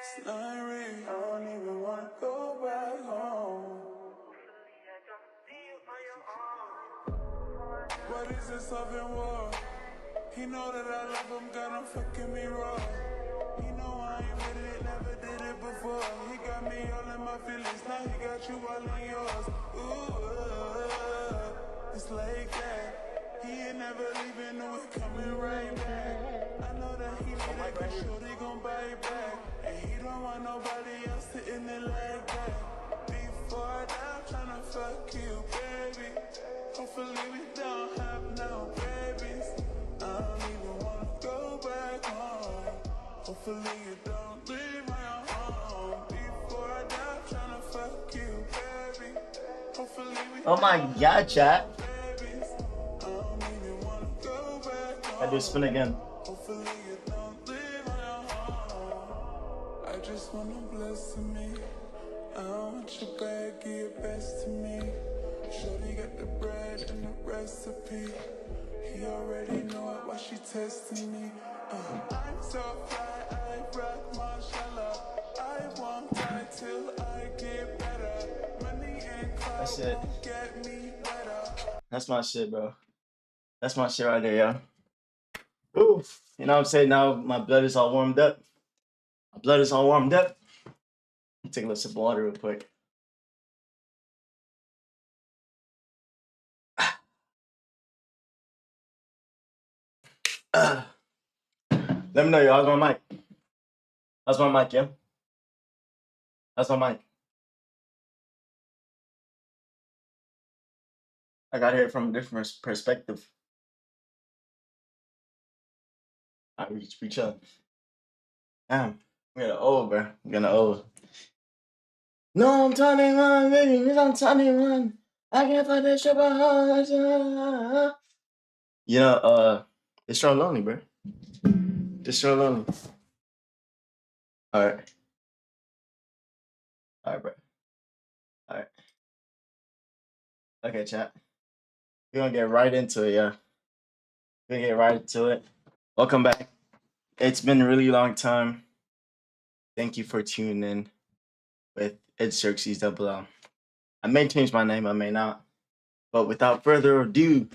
I don't even wanna go back home. What is this loving war? He know that I love him, got him fucking me raw. He know I ain't with it, never did it before. He got me all in my feelings, now he got you all in yours. Ooh, it's like that. He ain't never leaving, no, it's coming right back. I know that he need it, cause shorty gon' buy it back. And he don't want nobody else sitting it like that. Before I die, I'm tryna fuck you, baby. Hopefully we don't have no babies. I don't even wanna go back home. Hopefully you don't leave my home. Before I die, I'm tryna fuck you, baby. Hopefully we Oh my god, chat. babies. I don't even wanna go back home. I do spin again. Hopefully you don't leave my home. I just wanna bless me. I don't want your bag, give your best to me. Shorty got the bread and the recipe. He already know it while she testing me. I'm so fly, I rock mashallah. I won't die till I get better. Money and clout won't get me better. That's my shit, bro. That's my shit right there, yo. Ooh, you know what I'm saying? Now my blood is all warmed up. My blood is all warmed up. Take a little sip of water real quick. Let me know, yo. How's my mic? How's my mic, yo? How's my mic? I got to hear it from a different perspective. I reach up. Damn, I'm getting old, bro. I'm getting old. No, I'm 21, baby. I'm 21. I can't find that shit behind. You know, it's so lonely, bro. It's so lonely. All right, bro. All right. Okay, chat. We're gonna get right into it, yeah. We're gonna get right into it. Welcome back. It's been a really long time. Thank you for tuning in with Ed Xerxes Double L. I may change my name, I may not. But without further ado,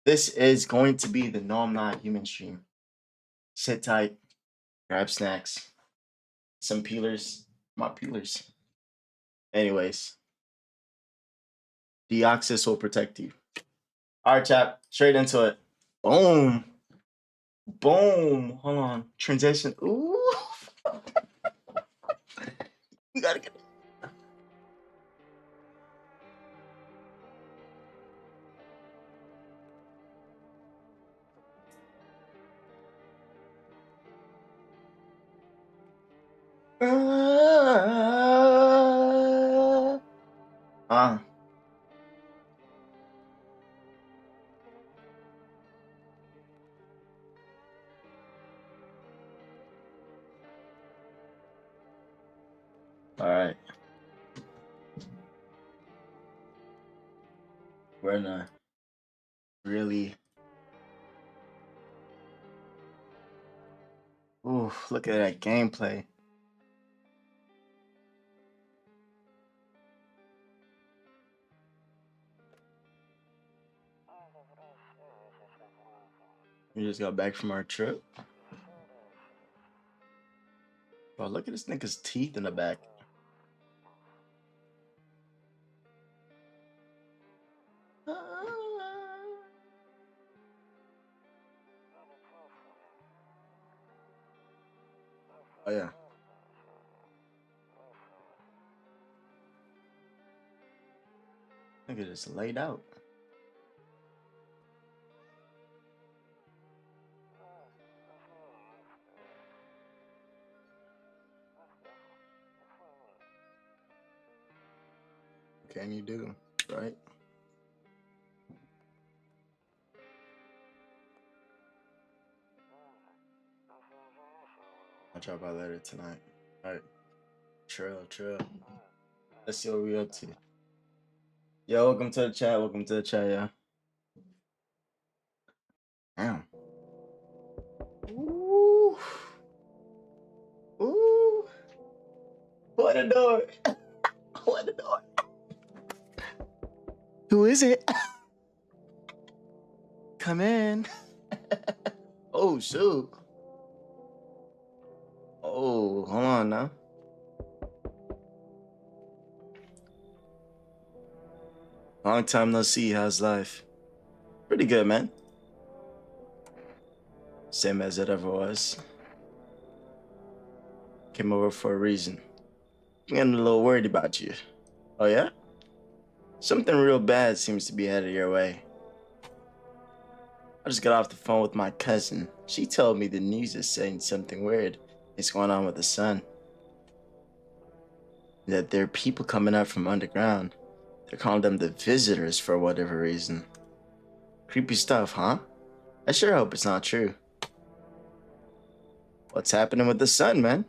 this is going to be the No I'm Not Human stream. Sit tight, grab snacks, some peelers, my peelers. Anyways, Deoxys will protect you. All right, chat, straight into it. Boom. Boom. Hold on. Transition. Ooh. We gotta get. All right. We're in a really. Ooh, look at that gameplay. We just got back from our trip. Bro, look at this nigga's teeth in the back. Oh yeah. Nigga just laid out. What can you do, right? I'll drop by later tonight. All right. Trill. Let's see what we up to. Yo, welcome to the chat. Welcome to the chat, yeah. Damn. Ooh. Ooh. the door. Open the door. Who is it? Come in. Oh, shoot. Oh, hold on now. Long time no see. How's life? Pretty good, man. Same as it ever was. Came over for a reason. I'm getting a little worried about you. Oh, yeah? Something real bad seems to be headed your way. I just got off the phone with my cousin. She told me the news is saying something weird is going on with the sun. That there are people coming up from underground. They're calling them the visitors for whatever reason. Creepy stuff, huh? I sure hope it's not true. What's happening with the sun, man?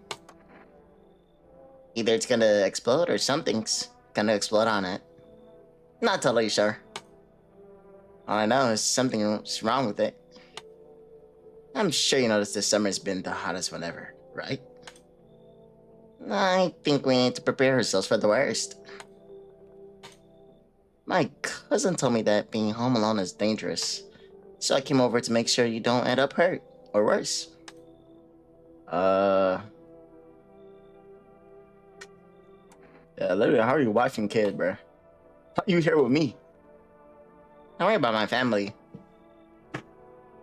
Either it's gonna explode or something's gonna explode on it. Not totally sure. All I know is something's wrong with it. I'm sure you noticed this summer's been the hottest one ever, right? I think we need to prepare ourselves for the worst. My cousin told me that being home alone is dangerous, so I came over to make sure you don't end up hurt, or worse. Yeah, literally, how are your wife and kid, bro? How you here with me? Don't worry about my family.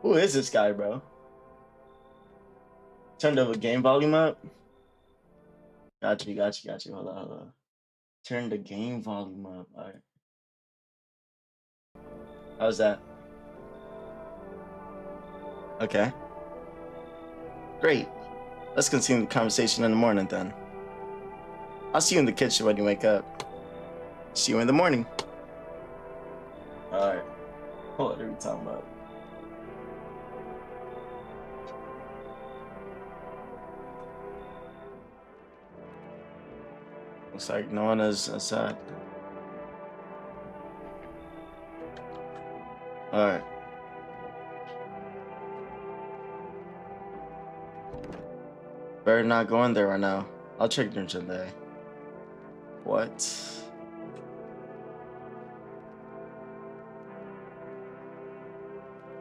Who is this guy, bro? Turn the game volume up. Got you. Hold on. Turn the game volume up. All right. How's that? Okay. Great. Let's continue the conversation in the morning then. I'll see you in the kitchen when you wake up. See you in the morning. Alright. What are we talking about? Looks like no one is outside. Alright. Better not go in there right now. I'll check during the day. What?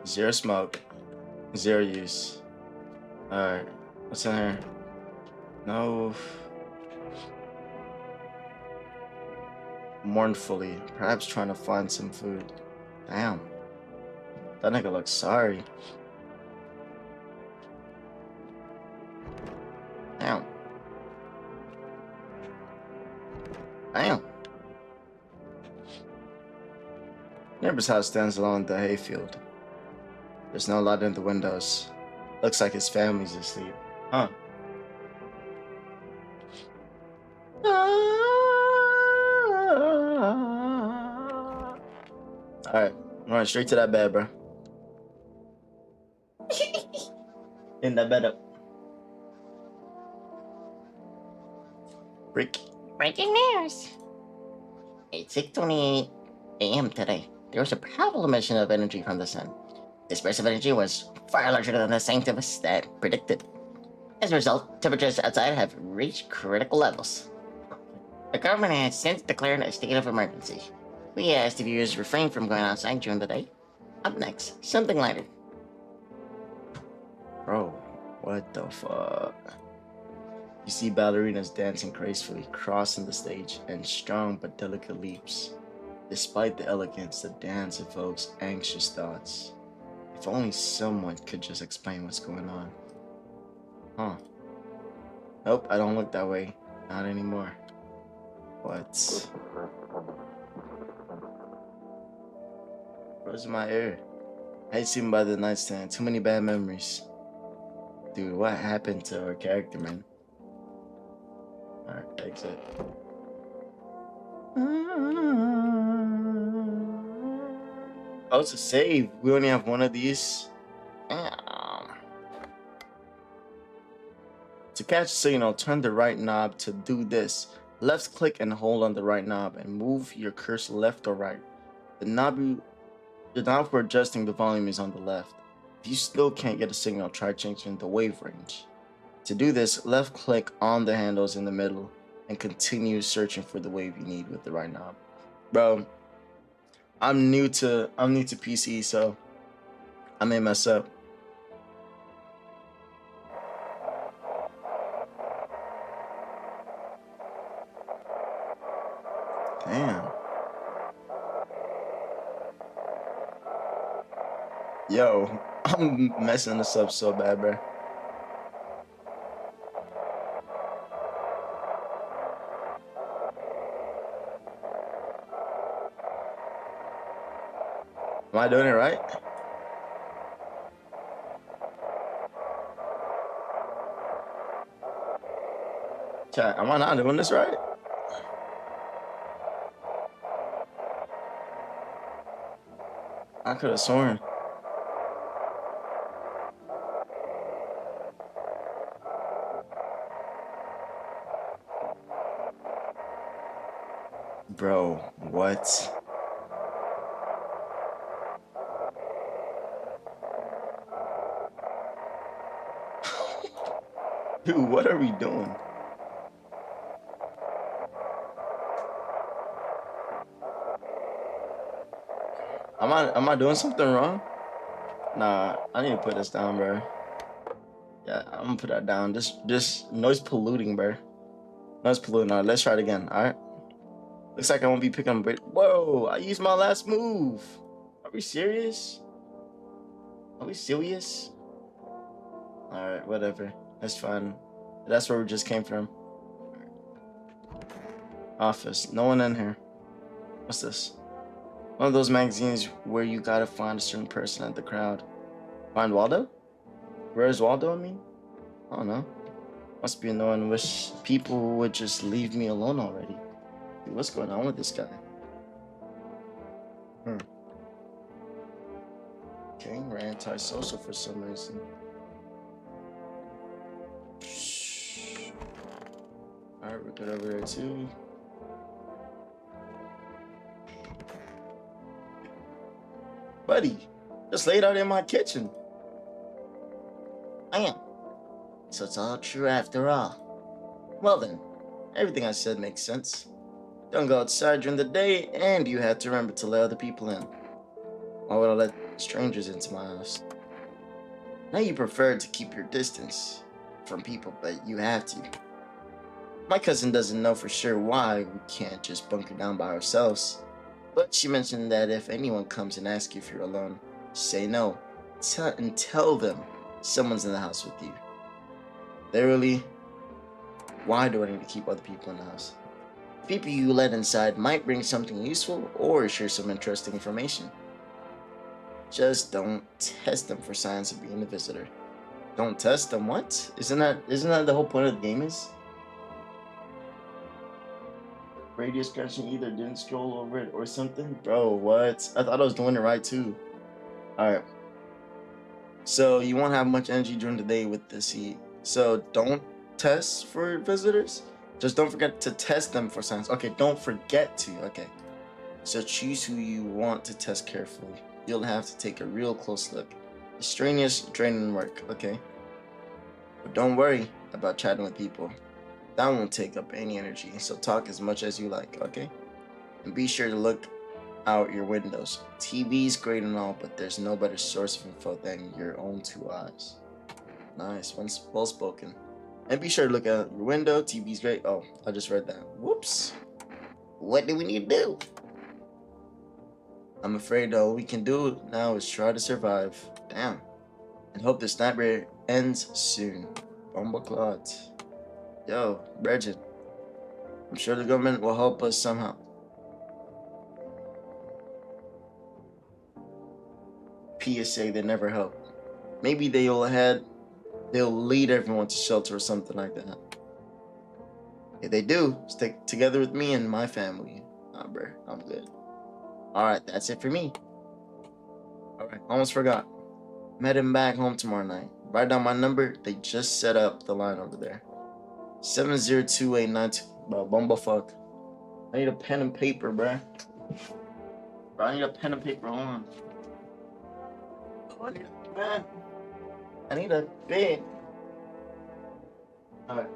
Zero smoke. Zero use. Alright. What's in here? No. Mournfully. Perhaps trying to find some food. Damn. That nigga looks sorry. Damn. Damn. Neighbor's house stands along the hayfield. There's no light in the windows. Looks like his family's asleep. Huh. Alright, run straight to that bed, bro. In that bed up. Breaking news. At 6:28 a.m. today, there was a powerful emission of energy from the sun. This burst of energy was far larger than the scientists had predicted. As a result, temperatures outside have reached critical levels. The government has since declared a state of emergency. We asked viewers to refrain from going outside during the day. Up next, something lighter. Bro, what the fuck? You see ballerinas dancing gracefully, crossing the stage in strong but delicate leaps. Despite the elegance, the dance evokes anxious thoughts. If only someone could just explain what's going on. Huh. Nope, I don't look that way. Not anymore. What? Where's my ear? I hate sitting by the nightstand. Too many bad memories. Dude, what happened to our character, man? Alright, exit. Oh, it's a save. We only have one of these. To catch the signal, turn the right knob to do this. Left click and hold on the right knob and move your cursor left or right. The knob for adjusting the volume is on the left. If you still can't get a signal, try changing the wave range. To do this, left click on the handles in the middle and continue searching for the wave you need with the right knob. Bro, I'm new to PC, so I may mess up. Damn. Yo, I'm messing this up so bad, bro. Am I doing it right? Chat, am I not doing this right? I could have sworn. Bro, what? Dude, what are we doing? Am I doing something wrong? Nah, I need to put this down, bro. Yeah, I'm gonna put that down. This noise polluting, bro. Noise polluting. All right, let's try it again. All right. Looks like I won't be picking up. Whoa! I used my last move. Are we serious? Are we serious? All right, whatever. That's fine. That's where we just came from. Office. No one in here. What's this? One of those magazines where you gotta find a certain person at the crowd. Find Waldo? Where's Waldo, I mean? I don't know. Must be annoying. Wish people would just leave me alone already. Dude, what's going on with this guy? Okay, we're antisocial for some reason. Alright, we're good over there too. Buddy, just laid out in my kitchen. I am. So it's all true after all. Well then, Everything I said makes sense. Don't go outside during the day, and you have to remember to let other people in. Why would I let strangers into my house? Now you prefer to keep your distance from people, but you have to. My cousin doesn't know for sure why we can't just bunker down by ourselves, but she mentioned that if anyone comes and asks you if you're alone, say no. And tell them someone's in the house with you. Literally, why do I need to keep other people in the house? People you let inside might bring something useful or share some interesting information. Just don't test them for signs of being a visitor. Don't test them? What? Isn't that the whole point of the game is? Radio scratching either didn't scroll over it or something? Bro, what? I thought I was doing it right too. Alright. So you won't have much energy during the day with this heat. So don't test for visitors. Just don't forget to test them for signs. Okay, don't forget to. Okay. So choose who you want to test carefully. You'll have to take a real close look. Extraneous, draining work. Okay. But don't worry about chatting with people. That won't take up any energy. So talk as much as you like. Okay. And be sure to look out your windows. TV's great and all, but there's no better source of info than your own two eyes. Nice. Well spoken. And be sure to look out your window. TV's great. Oh, I just read that. Whoops. what do we need to do? I'm afraid all we can do now is try to survive. Damn. And hope this nightmare ends soon. Bumbleclot. Yo, Bridget. I'm sure the government will help us somehow. PSA, they never help. Maybe they'll lead everyone to shelter or something like that. If they do, stick together with me and my family. Nah, bro, I'm good. Alright, that's it for me. Alright, almost forgot. I'm heading back home tomorrow night. Write down my number. They just set up the line over there. 702-892. Bro, bumblefuck. I need a pen and paper, bruh. Bro, I need a pen and paper. Hold on. Oh, I need a pen. I need a pen. Alright.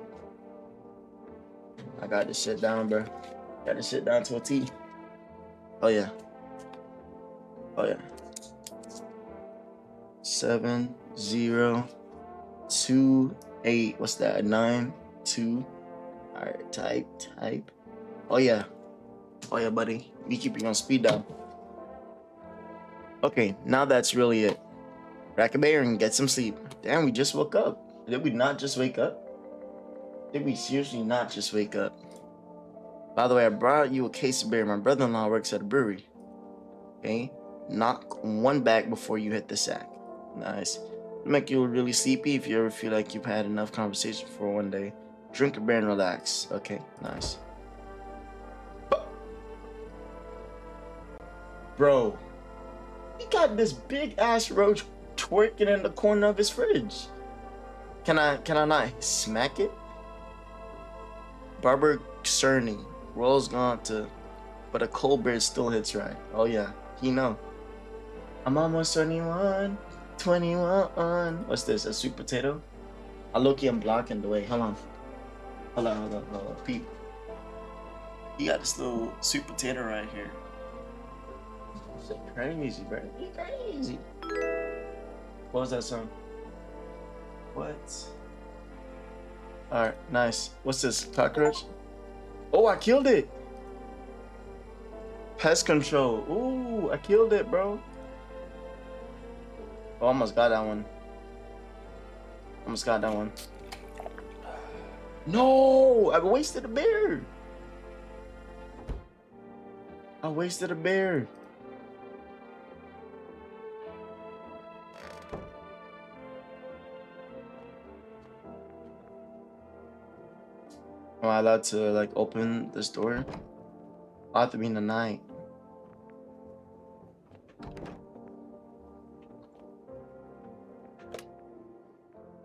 I got this shit down, bro. Got this shit down to a T. Oh yeah. Oh yeah. 7028. What's that? 92. Alright, type. Oh yeah. Oh yeah, buddy. You keep your speed down. Okay, now that's really it. Rack a bear and get some sleep. Damn, we just woke up. Did we not just wake up? Did we seriously not just wake up? By the way, I brought you a case of beer. My brother-in-law works at a brewery. Okay? Knock one back before you hit the sack. Nice. It'll make you really sleepy if you ever feel like you've had enough conversation for one day. Drink a beer and relax. Okay, nice. Bro, he got this big ass roach twerking in the corner of his fridge. Can I not smack it? Barbara Cerny. Roll's gone to, but a cold beer still hits right. Oh yeah, he know. I'm almost 21. What's this? A sweet potato? I look, I'm blocking the way. Hold on. Peep. He got this little sweet potato right here. Shit crazy, bro. You crazy. What was that song? What? Alright, nice. What's this? Cockroach? Oh, I killed it! Pest control. Ooh, I killed it, bro. Oh, almost got that one. No! I wasted a bear! Am I allowed to like open this door? I'll have to be in the night.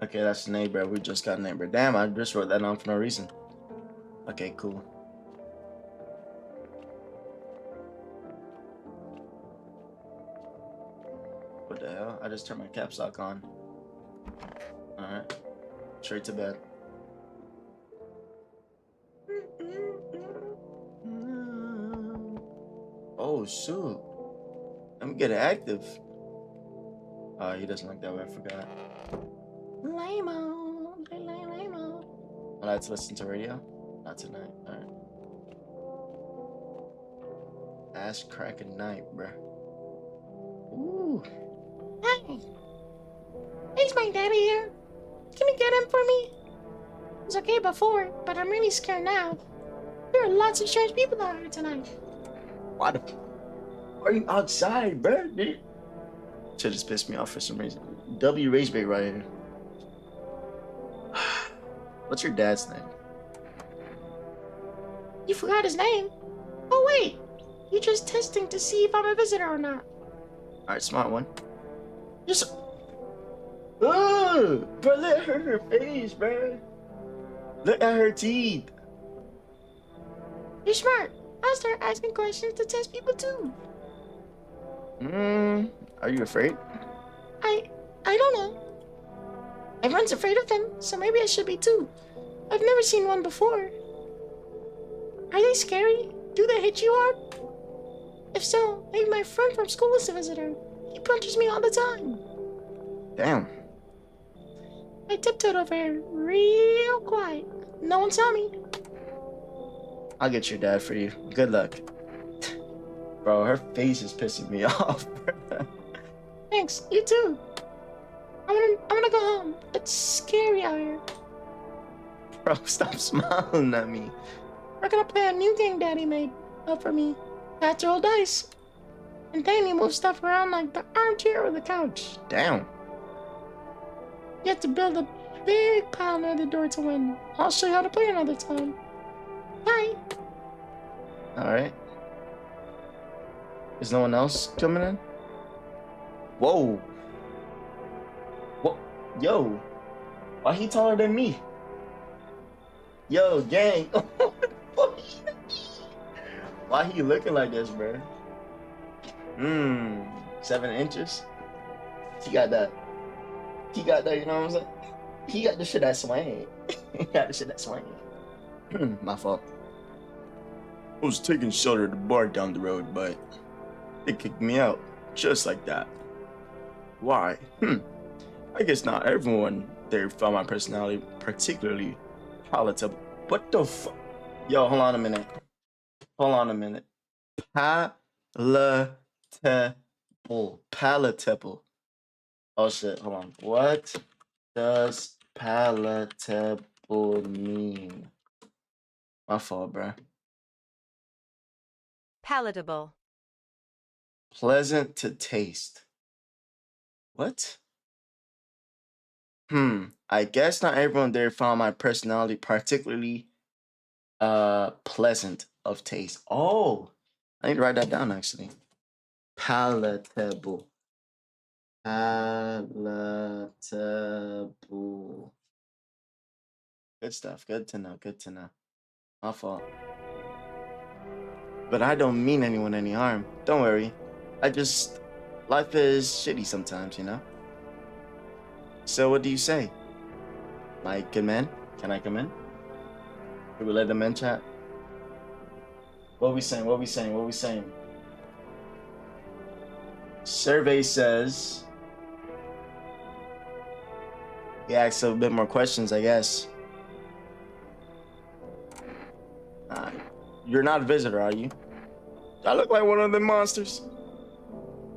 Okay, that's neighbor. We just got neighbor. Damn, I just wrote that down for no reason. Okay, cool. What the hell? I just turned my caps lock on. Alright. Straight to bed. Oh shoot. Let me get it active. Oh, he doesn't like that way, I forgot. Lame-o. I like to listen to radio? Not tonight. Alright. Ass crack at night, bruh. Ooh. Hey. Is my daddy here? Can you get him for me? It was okay before, but I'm really scared now. There are lots of strange people out here tonight. Why the are you outside, bruh? Dude. Shit just pissed me off for some reason. W Race Bait right here. What's your dad's name? You forgot his name? Oh wait, you're just testing to see if I'm a visitor or not. Alright, smart one. Just bro, let her face, bro. Look at her teeth. You're smart. I'll start asking questions to test people too. Are you afraid? I don't know. Everyone's afraid of them, so maybe I should be too. I've never seen one before. Are they scary? Do they hit you hard? If so, maybe my friend from school is a visitor. He punches me all the time. Damn. I tiptoed over here real quiet. No one saw me. I'll get your dad for you. Good luck. Bro, her face is pissing me off. Thanks, you too. I'm gonna go home. It's scary out here. Bro, stop smiling at me. We're gonna play a new game Daddy made up for me. That's roll dice. And then you move stuff around like the armchair or the couch. Damn. You have to build a big pile near the door to win. I'll show you how to play another time. Bye. Alright. Is no one else coming in? Whoa. What? Yo. Why he taller than me? Yo, gang. Why he looking like this, bro? 7 inches? He got that, you know what I'm saying? He got the shit that swing. He got the shit that swing. My fault. I was taking shelter at the bar down the road, but they kicked me out just like that. Why? I guess not everyone there found my personality particularly palatable. What the fuck? Yo, hold on a minute. Hold on a minute. Palatable. Palatable. Oh shit, hold on. What does palatable mean? My fault, bruh. Palatable. Pleasant to taste. What? I guess not everyone there found my personality particularly pleasant of taste. Oh, I need to write that down actually. Palatable. Palatable. Good stuff. Good to know. Good to know. My fault. But I don't mean anyone any harm. Don't worry. Life is shitty sometimes, you know? So what do you say? My good man? Can I come in? Should we let the men chat? What we saying? What we saying? What we saying? Survey says... He asks a bit more questions, I guess. You're not a visitor, are you? Do I look like one of them monsters?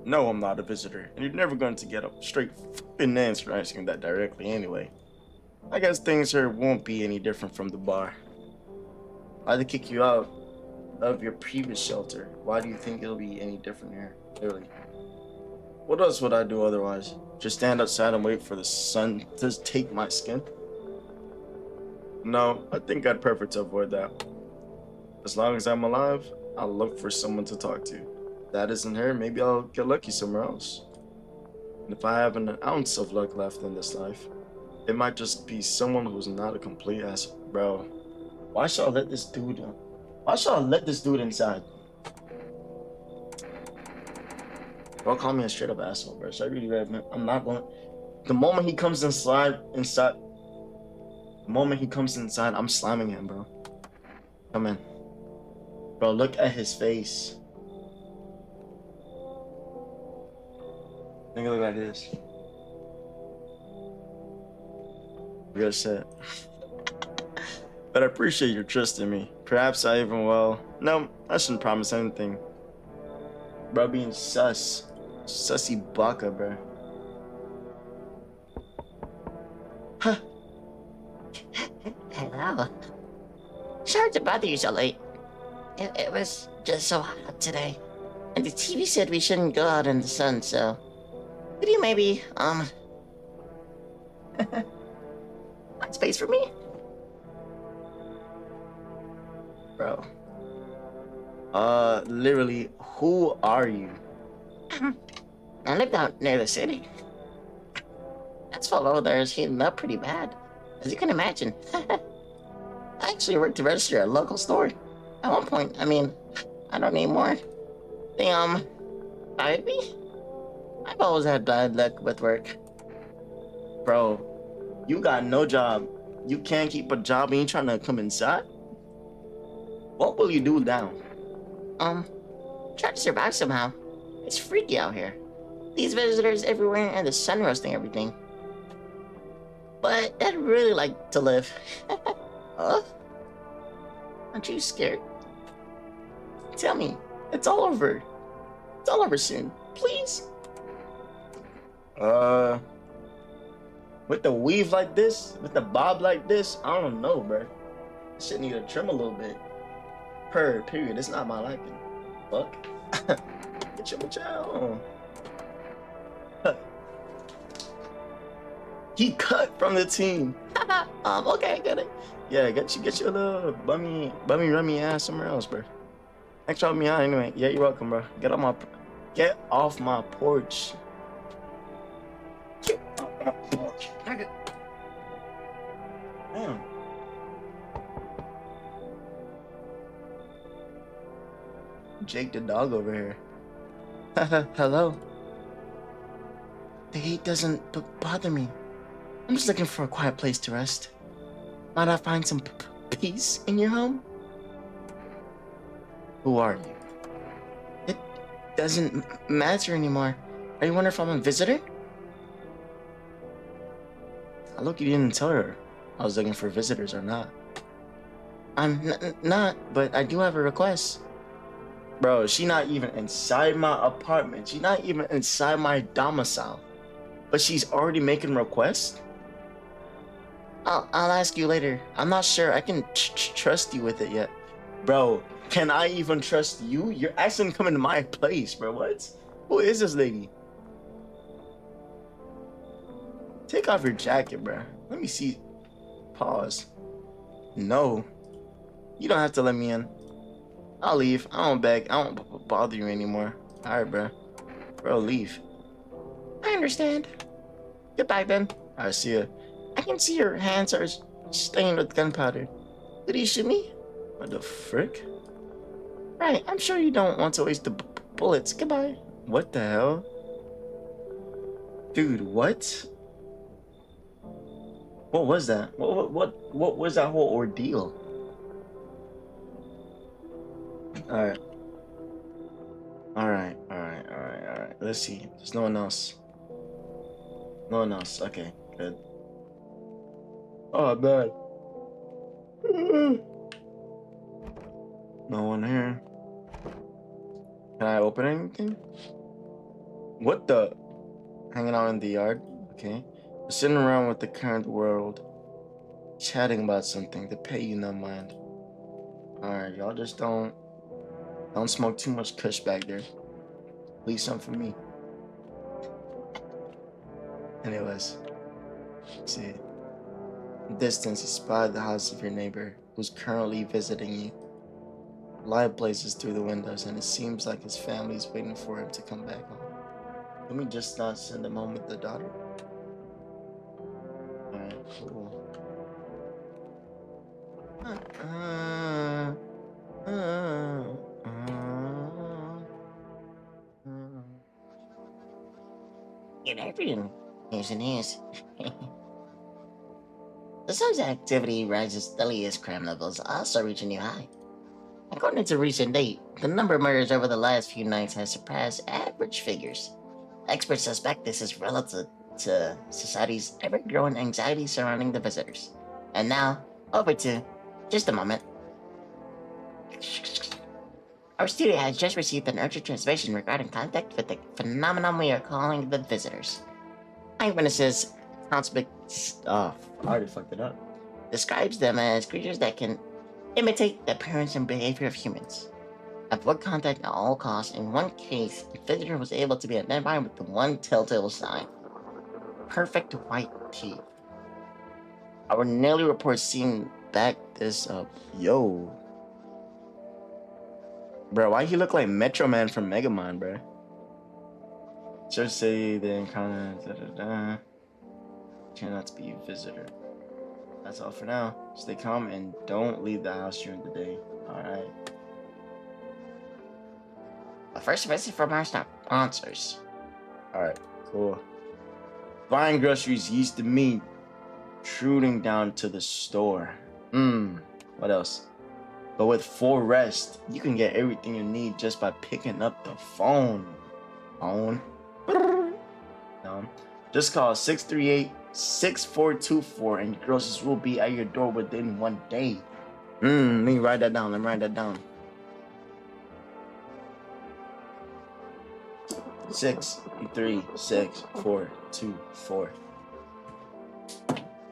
No, I'm not a visitor, and you're never going to get a straight f***ing answer asking that directly anyway. I guess things here won't be any different from the bar. Why'd they kick you out of your previous shelter? Why do you think it'll be any different here? Really? What else would I do otherwise? Just stand outside and wait for the sun to take my skin? No, I think I'd prefer to avoid that. As long as I'm alive, I'll look for someone to talk to. If that isn't her, maybe I'll get lucky somewhere else. And if I have an ounce of luck left in this life, it might just be someone who's not a complete ass. Bro, why should I let this dude in? Why should I let this dude inside? Bro, call me a straight up asshole, bro. So I really read, man. I'm not going. The moment he comes inside, the moment he comes inside, I'm slamming him, bro. Come in. Bro, look at his face. Think look like this. Real shit. But I appreciate your trust in me. Perhaps I even will. No, I shouldn't promise anything. Bro, being sus. Sussy baka, bro. Huh. Hello. Sorry to bother you so late. It was just so hot today. And the TV said we shouldn't go out in the sun, so... Could you maybe, find space for me? Bro. Literally, who are you? I live out near the city. That's fellow there is heating up pretty bad, as you can imagine. I actually worked to register at a local store. At one point, I mean, I don't need more. They, fired me? I've always had bad luck with work. Bro, you got no job. You can't keep a job and you trying to come inside? What will you do now? Try to survive somehow. It's freaky out here. These visitors everywhere and the sun roasting everything. But I'd really like to live. Huh? Aren't you scared? Tell me, it's all over. It's all over soon, please. With the weave like this, with the bob like this, I don't know, bro. This shit need to trim a little bit. Period. It's not my liking. Fuck. Get your child on. He cut from the team. Okay, got it. Yeah, get your little bummy rummy ass somewhere else, bro. Thanks for helping me out anyway. Yeah, you're welcome, bro. Get off my porch. Get off my porch. Damn. Jake the dog over here. Hello. The heat doesn't bother me. I'm just looking for a quiet place to rest. Might I find some peace in your home? Who are you? It doesn't matter anymore. Are you wondering if I'm a visitor? Look, you didn't tell her I was looking for visitors or not. I'm not, but I do have a request. Bro, she not even inside my apartment. She's not even inside my domicile. But she's already making requests? I'll ask you later. I'm not sure I can trust you with it yet. Bro, can I even trust you? You're asking to come into my place, bro. What? Who is this lady? Take off your jacket, bro. Let me see. Pause. No. You don't have to let me in. I'll leave. I don't beg. I don't bother you anymore. Alright, bro. Bro, leave. I understand. Goodbye, then. I see ya. I can see your hands are stained with gunpowder. Did he shoot me? What the frick? Right, I'm sure you don't want to waste the bullets. Goodbye. What the hell? Dude, what? What was that? What was that whole ordeal? Alright. Alright. Let's see. There's no one else. No one else. Okay, good. Oh, man. No one here. Can I open anything? What the? Hanging out in the yard? Okay. We're sitting around with the current world, chatting about something to pay you no mind. Alright, y'all just don't smoke too much kush back there. Leave some for me. Anyways, see. In the distance, you spy the house of your neighbor, who's currently visiting you. Light blazes through the windows, and it seems like his family's waiting for him to come back home. Let me just not send him home with the daughter. Alright, cool. Good afternoon. Here's the news. The sun's activity rises steadily as crime levels also reach a new high. According to recent data, the number of murders over the last few nights has surpassed average figures. Experts suspect this is relative to society's ever-growing anxiety surrounding the visitors. And now, over to just a moment. Our studio has just received an urgent transmission regarding contact with the phenomenon we are calling the visitors. Eyewitnesses, Oh, I already fucked it up. describes them as creatures that can imitate the appearance and behavior of humans. Avoid contact at all costs. In one case, the visitor was able to be identified with the one telltale sign: perfect white teeth. Our nearly reports seem back this up. Yo. Bro, why he look like Metro Man from Megamind, bro? Just say the encounter, Try not to be a visitor. That's all for now. Stay calm and don't leave the house during the day. Alright. But first, visit from our sponsors. Alright, cool. Buying groceries used to mean trudging down to the store. What else? But with full rest, you can get everything you need just by picking up the phone. No. Just call 638-6424 and your groceries will be at your door within 1 day. Let me write that down. 636-424.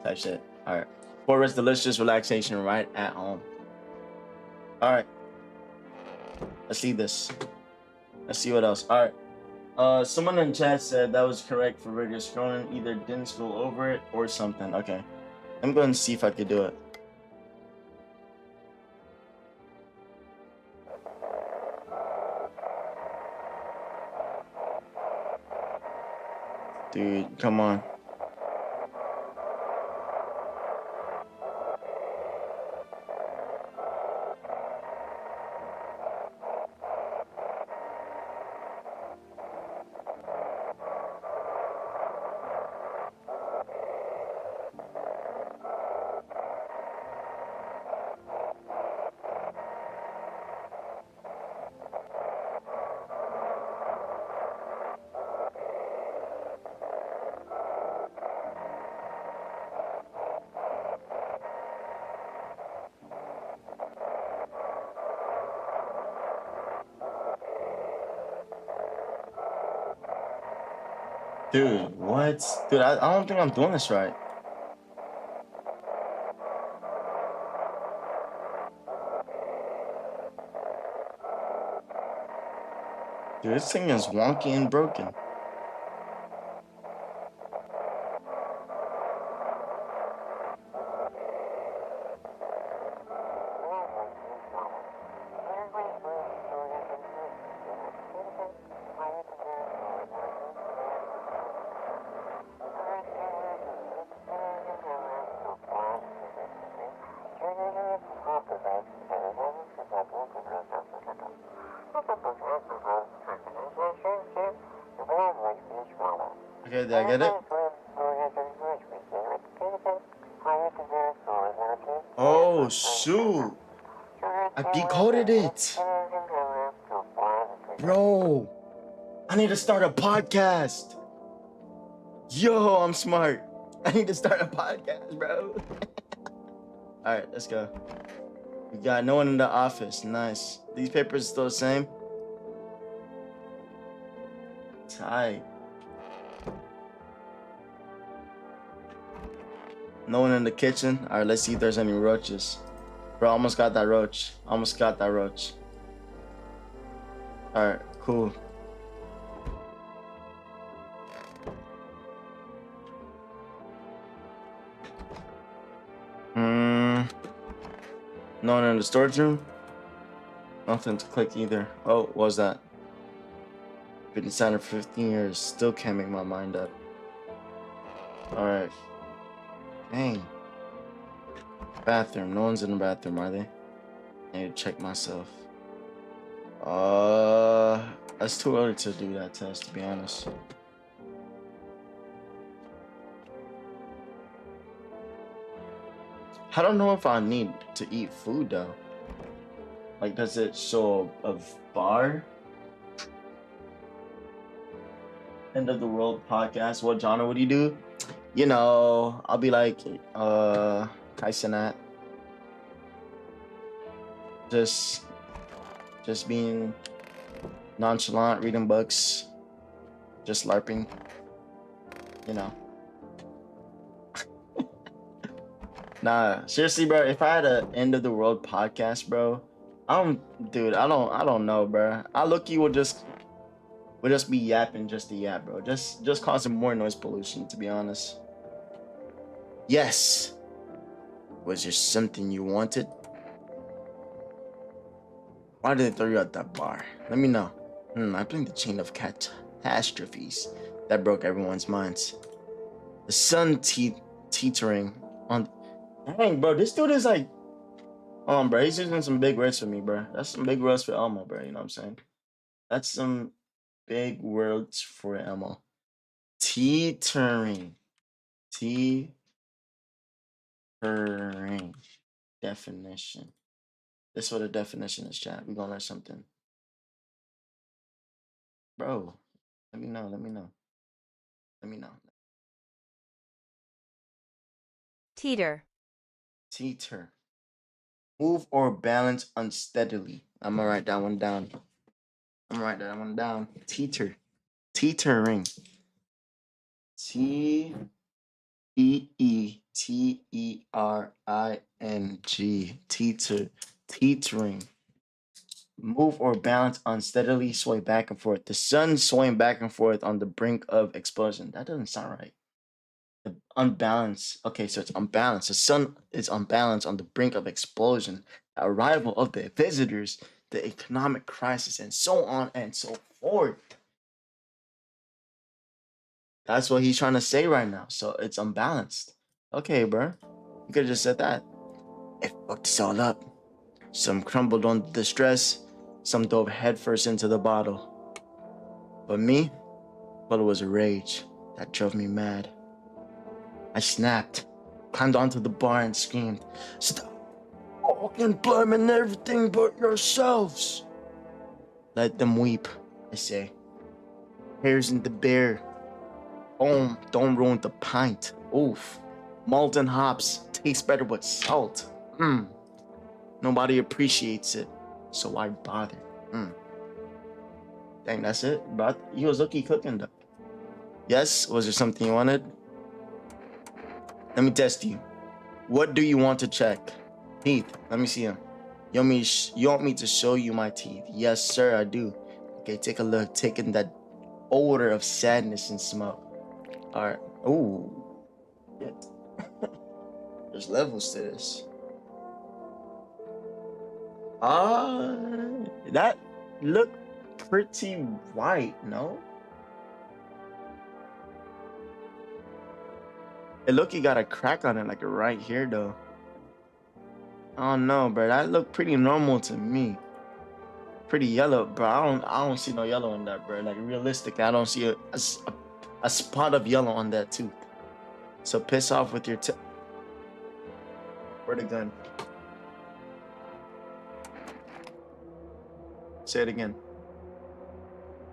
Type shit. Alright. For rest delicious relaxation right at home. Alright. Let's see this. Let's see what else. Alright. Someone in chat said that was correct for rigorous scrolling. Either didn't scroll over it or something. Okay. I'm going to see if I could do it. Dude, come on. Dude, what? Dude, I don't think I'm doing this right. Dude, this thing is wonky and broken. Okay, did I get it? Oh, shoot. I decoded it. Bro, I need to start a podcast. Yo, I'm smart. I need to start a podcast, bro. All right, let's go. We got no one in the office. Nice. These papers still the same? Tight. No one in the kitchen? All right, let's see if there's any roaches. Bro, almost got that roach. Almost got that roach. All right, cool. No one in the storage room? Nothing to click either. Oh, what was that? Been inside for 15 years. Still can't make my mind up. All right. Dang. Bathroom. No one's in the bathroom, are they? I need to check myself. That's too early to do that test, to be honest. I don't know if I need to eat food though. Like, does it show a bar? End of the world podcast. What genre would you do? You know, I'll be like, Kaisenat. Just being nonchalant, reading books, just LARPing. You know. Nah, seriously, bro. If I had an end of the world podcast, bro, I don't know, bro. I look, you would just be yapping just to yap, bro. Just causing more noise pollution, to be honest. Yes. Was there something you wanted? Why did they throw you at that bar? Let me know. I blame the chain of catastrophes that broke everyone's minds. The sun teetering on. Dang, bro, this dude is like, bro, he's using some big words for me, bro. That's some big words for Elmo, bro. You know what I'm saying? That's some big words for Elmo. Teetering. Teetering. Definition. This is what a definition is, chat. We're gonna learn something. Bro, let me know. Teeter. Teeter. Move or balance unsteadily. I'm gonna write that one down. Teeter. Teetering. Teetering. Teeter. Teetering. Move or balance unsteadily, sway back and forth. The sun swaying back and forth on the brink of explosion. That doesn't sound right. Unbalanced. Okay, so it's unbalanced. The sun is unbalanced on the brink of explosion. The arrival of the visitors, the economic crisis, and so on and so forth. That's what he's trying to say right now. So it's unbalanced. Okay, bro. You could have just said that. It fucked us all up. Some crumbled under the stress. Some dove headfirst into the bottle. But me? Well, it was a rage that drove me mad. I snapped, climbed onto the bar and screamed, "Stop fucking blaming everything but yourselves!" Let them weep, I say. Hares in the bear. Don't ruin the pint. Oof. Malt and hops taste better with salt. Nobody appreciates it, so why bother? Dang, that's it? But he was lucky cooking though. Yes? Was there something you wanted? Let me test you. What do you want to check? Teeth. Let me see them. You want me to show you my teeth? Yes, sir, I do. Okay, take a look. Taking that odor of sadness and smoke. All right. Ooh. Shit. There's levels to this. That look pretty white, no? It look, you got a crack on it, like right here, though. I don't know, bro. That look pretty normal to me. Pretty yellow, bro. I don't see no yellow in that, bro. Like realistically, I don't see a spot of yellow on that tooth. So piss off with your Where the gun? Say it again.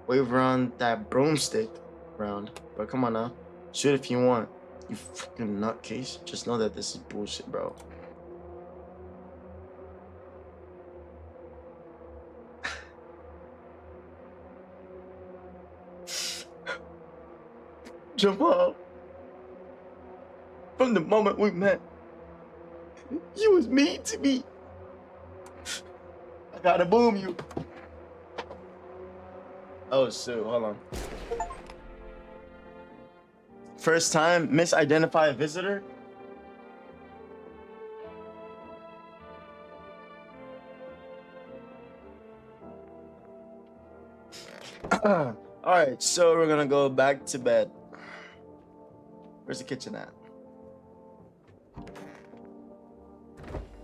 Wave around that broomstick round. But come on now. Shoot if you want. You freaking nutcase. Just know that this is bullshit, bro. Jamal. From the moment we met, you was mean to me. I gotta boom you. Oh, shoot. Hold on. First time, misidentify a visitor. All right, so we're gonna go back to bed. Where's the kitchen at?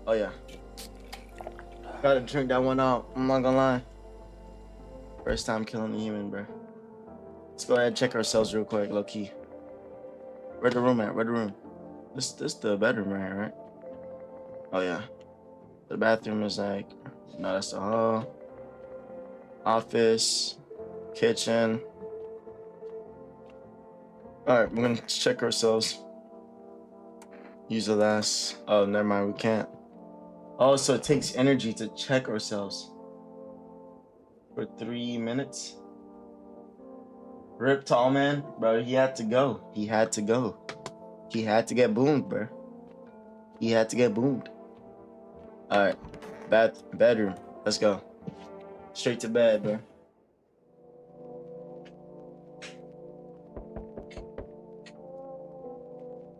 Oh yeah. Gotta drink that one out. I'm not gonna lie. First time killing a human, bro. Let's go ahead and check ourselves real quick, low key. Where the room at? Where the room? This the bedroom right here, right? Oh yeah. The bathroom is like, no, that's the hall. Office, kitchen. All right, we're gonna check ourselves. Use the last. Oh, never mind, we can't. Oh, so it takes energy to check ourselves for 3 minutes. Rip Tall Man, bro. He had to go. He had to go. He had to get boomed, bro. He had to get boomed. All right, bedroom. Let's go. Straight to bed, bro.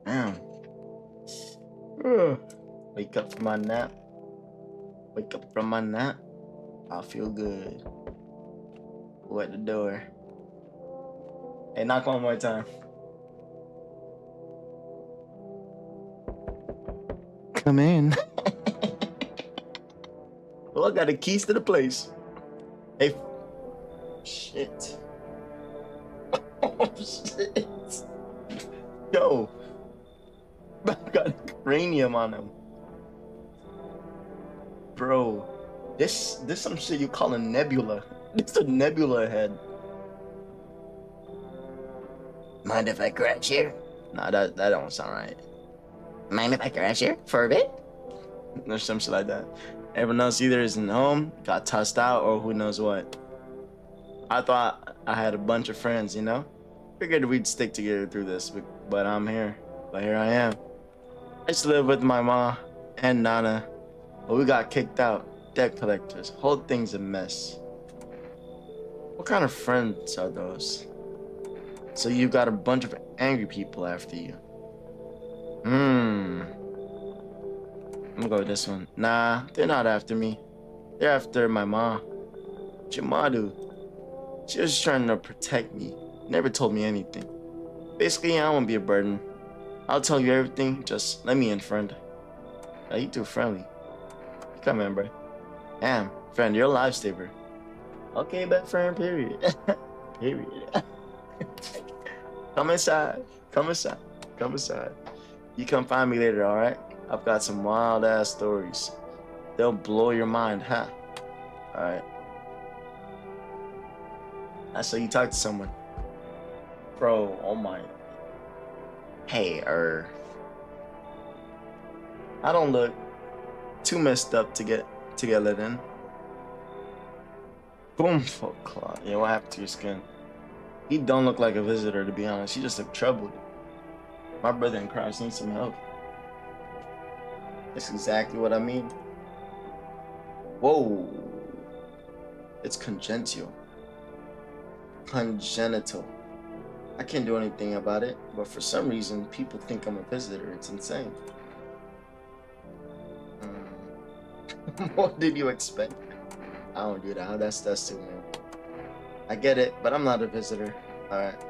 Damn. Wake up from my nap. Wake up from my nap. I'll feel good. Who at the door? Hey, knock one more time. Come in. Well, I got the keys to the place. Hey. Shit. Oh, shit. Yo. I got cranium on him. Bro. This some shit you call a nebula. It's a nebula head. Mind if I crash here? Nah, that don't sound right. Mind if I crash here for a bit? There's some shit like that. Everyone else either isn't home, got tossed out, or who knows what. I thought I had a bunch of friends, you know? Figured we'd stick together through this, but I'm here. But here I am. I used to live with my mom and Nana, but we got kicked out. Debt collectors. Whole thing's a mess. What kind of friends are those? So you got a bunch of angry people after you. I'm gonna go with this one. Nah, they're not after me. They're after my mom. Jamadu. She was just trying to protect me. Never told me anything. Basically, I won't be a burden. I'll tell you everything. Just let me in, friend. Oh, you too friendly. Come in, bro. Damn, friend, you're a lifesaver. Okay, best friend, period. Period. Come inside. Come inside. Come inside. You come find me later, alright? I've got some wild ass stories. They'll blow your mind, huh? Alright. That's how you talk to someone. Bro, oh my. Hey, I don't look too messed up to get let in. Boom, fuck clot. Yeah, what happened to your skin? He don't look like a visitor, to be honest. He just look troubled. My brother in Christ needs some help. That's exactly what I mean. Whoa. It's congenital. Congenital. I can't do anything about it, but for some reason, people think I'm a visitor. It's insane. What did you expect? I don't do that. That's too man. I get it, but I'm not a visitor. Alright.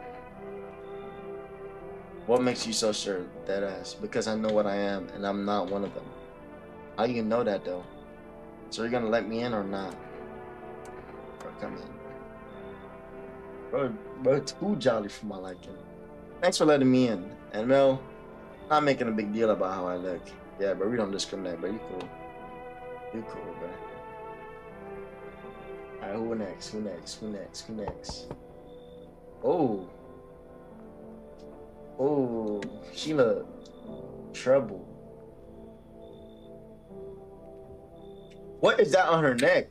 What makes you so sure? Deadass. Because I know what I am, and I'm not one of them. How you know that, though? So you're gonna let me in or not? Bro, come in. Bro, too jolly for my liking. Thanks for letting me in. And Mel, not making a big deal about how I look. Yeah, but we don't discriminate, but you cool. You cool, bro. Alright, who next? Who next? Who next? Who next? Oh. Oh, Sheila. Trouble. What is that on her neck?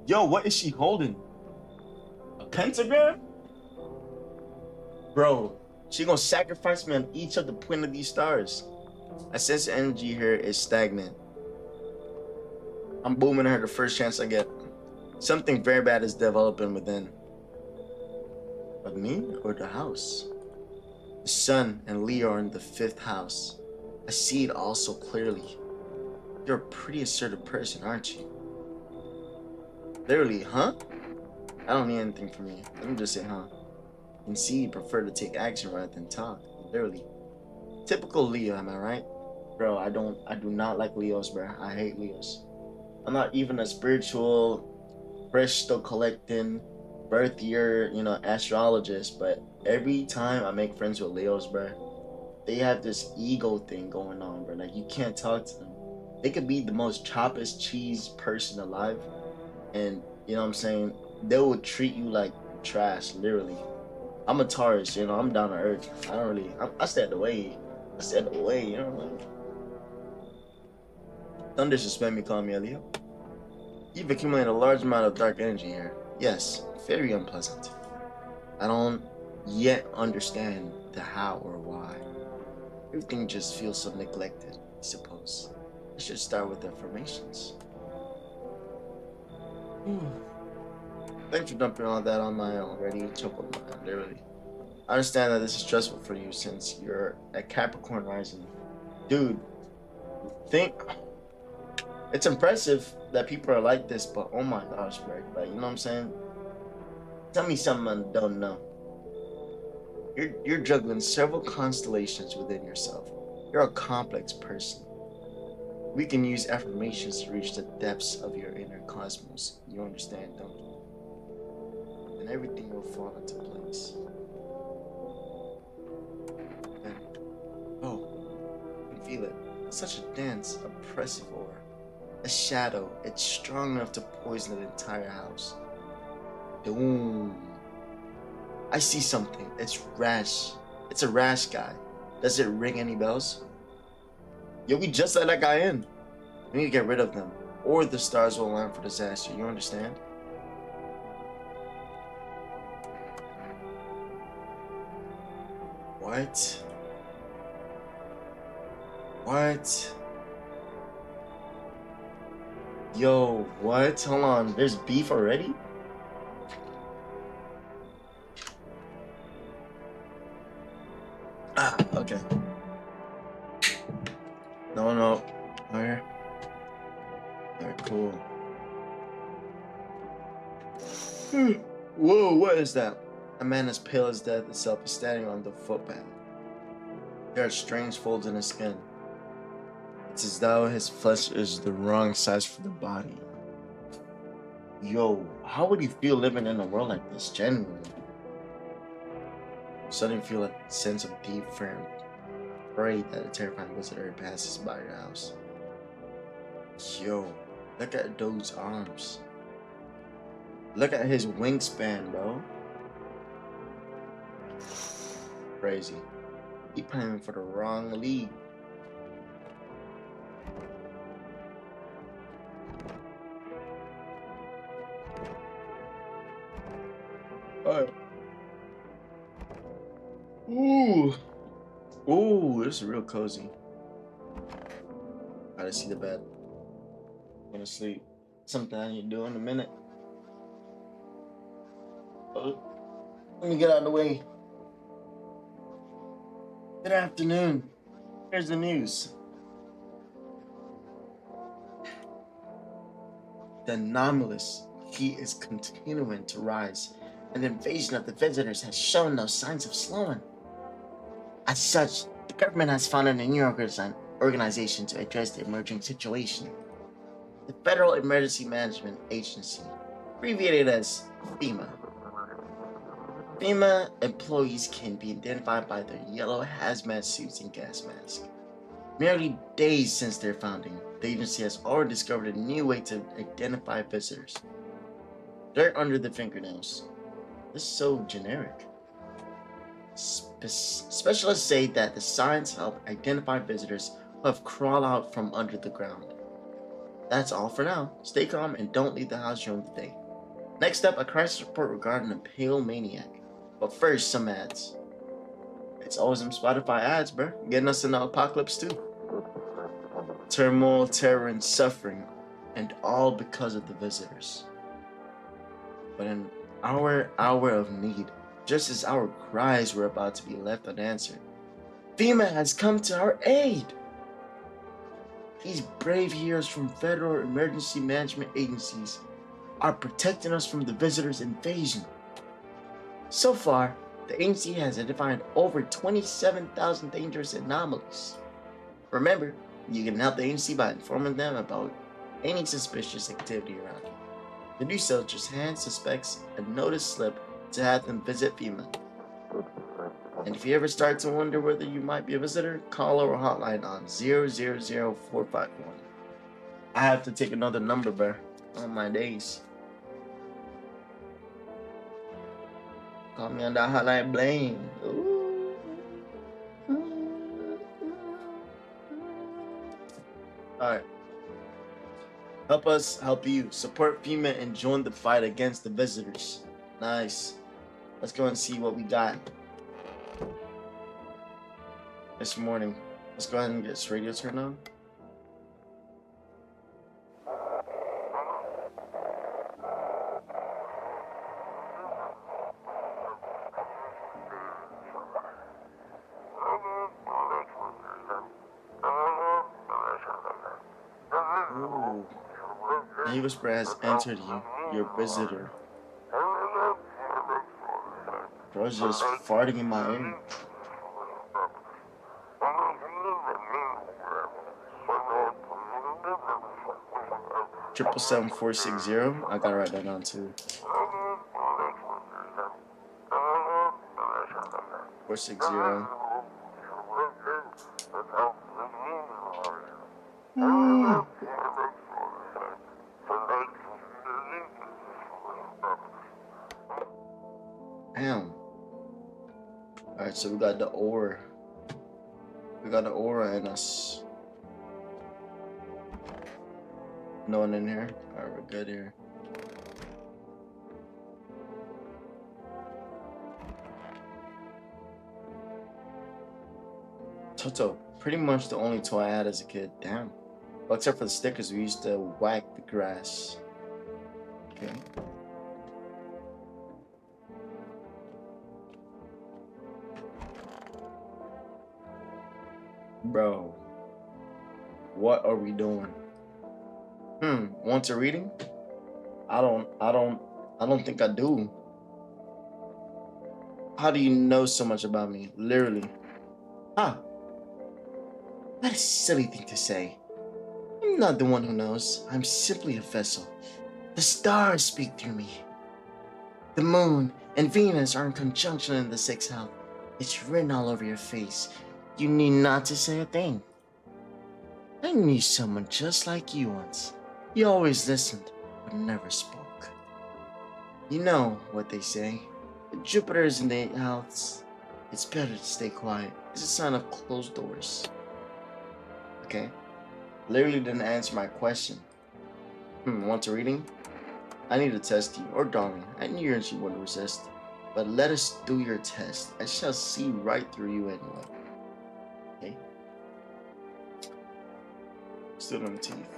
Yo, what is she holding? A pentagram? Bro, she gonna sacrifice me on each of the point of these stars. I sense the energy here is stagnant. I'm booming her the first chance I get. Something very bad is developing within. But me or the house? The sun and Leo are in the 5th house. I see it all so clearly. You're a pretty assertive person, aren't you? Literally, huh? I don't need anything from you. Let me just say, huh? You can see you prefer to take action rather than talk. Literally. Typical Leo, am I right? Bro, I do not like Leos, bro. I hate Leos. I'm not even a spiritual, crystal collecting, birth year, astrologist, but every time I make friends with Leos, bro, they have this ego thing going on, bro. Like, you can't talk to them. They could be the most choppest cheese person alive, and you know what I'm saying, they will treat you like trash, literally. I'm a Taurus, I'm down to earth. I stay out the way. Like, don't disrespect me calling me a Leo. You've accumulated a large amount of dark energy here. Yes, very unpleasant. I don't yet understand the how or why. Everything just feels so neglected, I suppose. I should start with affirmations. Thanks for dumping all that on my already troubled mind, literally. I understand that this is stressful for you since you're a Capricorn rising. Dude, it's impressive that people are like this, but oh my gosh, bro. Like, you know what I'm saying? Tell me something I don't know. You're juggling several constellations within yourself. You're a complex person. We can use affirmations to reach the depths of your inner cosmos. You understand, don't you? And everything will fall into place. And, you can feel it. Such a dense, oppressive aura. A shadow. It's strong enough to poison the entire house. Doom. I see something. It's Rash. It's a Rash guy. Does it ring any bells? Yo, we just let that guy in. We need to get rid of them, or the stars will align for disaster. You understand? What? What? Yo, what? Hold on. There's beef already? Ah, okay. No. Where? Alright, cool. Whoa, what is that? A man as pale as death itself is standing on the footpath. There are strange folds in his skin. It's as though his flesh is the wrong size for the body. Yo, how would you feel living in a world like this, genuinely? Suddenly feel a sense of deep fear, afraid that a terrifying visitor passes by your house. Yo, look at those arms. Look at his wingspan, bro. Crazy. He playing for the wrong league. Alright. Ooh. Ooh, this is real cozy. Gotta see the bed. Gonna sleep. Something I need to do in a minute. Let me get out of the way. Good afternoon. Here's the news. The anomalous heat is continuing to rise, and the invasion of the visitors has shown no signs of slowing. As such, the government has founded a new organization to address the emerging situation. The Federal Emergency Management Agency, abbreviated as FEMA. FEMA employees can be identified by their yellow hazmat suits and gas masks. Merely days since their founding, the agency has already discovered a new way to identify visitors. Dirt under the fingernails. This is so generic. Specialists say that the signs help identify visitors who have crawled out from under the ground. That's all for now. Stay calm and don't leave the house during the day. Next up, a crisis report regarding a pale maniac. But first, some ads. It's always them Spotify ads, bro. Getting us in the apocalypse too. Turmoil, terror, and suffering, and all because of the visitors. But in our hour of need, just as our cries were about to be left unanswered, FEMA has come to our aid. These brave heroes from federal emergency management agencies are protecting us from the visitors' invasion. So far, the agency has identified over 27,000 dangerous anomalies. Remember, you can help the agency by informing them about any suspicious activity around you. To do so, just hand suspects a notice slip to have them visit FEMA. And if you ever start to wonder whether you might be a visitor, call our hotline on 000451. I have to take another number, bro, on my days. Call me on that hotline, blame. Alright. Help us help you. Support FEMA and join the fight against the visitors. Nice. Let's go and see what we got this morning. Let's go ahead and get this radio turned on. Ooh. A whisper has entered you, your visitor. Bro's just farting in my ear. 777-460. I gotta write that down too. 460. Damn. Alright, so we got the aura. We got the aura in us. No one in here? Alright, we're good here. Toto, pretty much the only toy I had as a kid. Damn. Well, except for the stickers, we used to whack the grass. Okay. Bro, what are we doing? Want a reading? I don't think I do. How do you know so much about me? Literally. That is a silly thing to say. I'm not the one who knows. I'm simply a vessel. The stars speak through me. The moon and Venus are in conjunction in the sixth house. It's written all over your face. You need not to say a thing. I knew someone just like you once. You always listened, but never spoke. You know what they say. If Jupiter is in the 8th house, it's better to stay quiet. It's a sign of closed doors. Okay? Literally didn't answer my question. Want a reading? I need to test you, or darling. I knew you wouldn't resist. But let us do your test. I shall see right through you anyway. Okay? Still them teeth.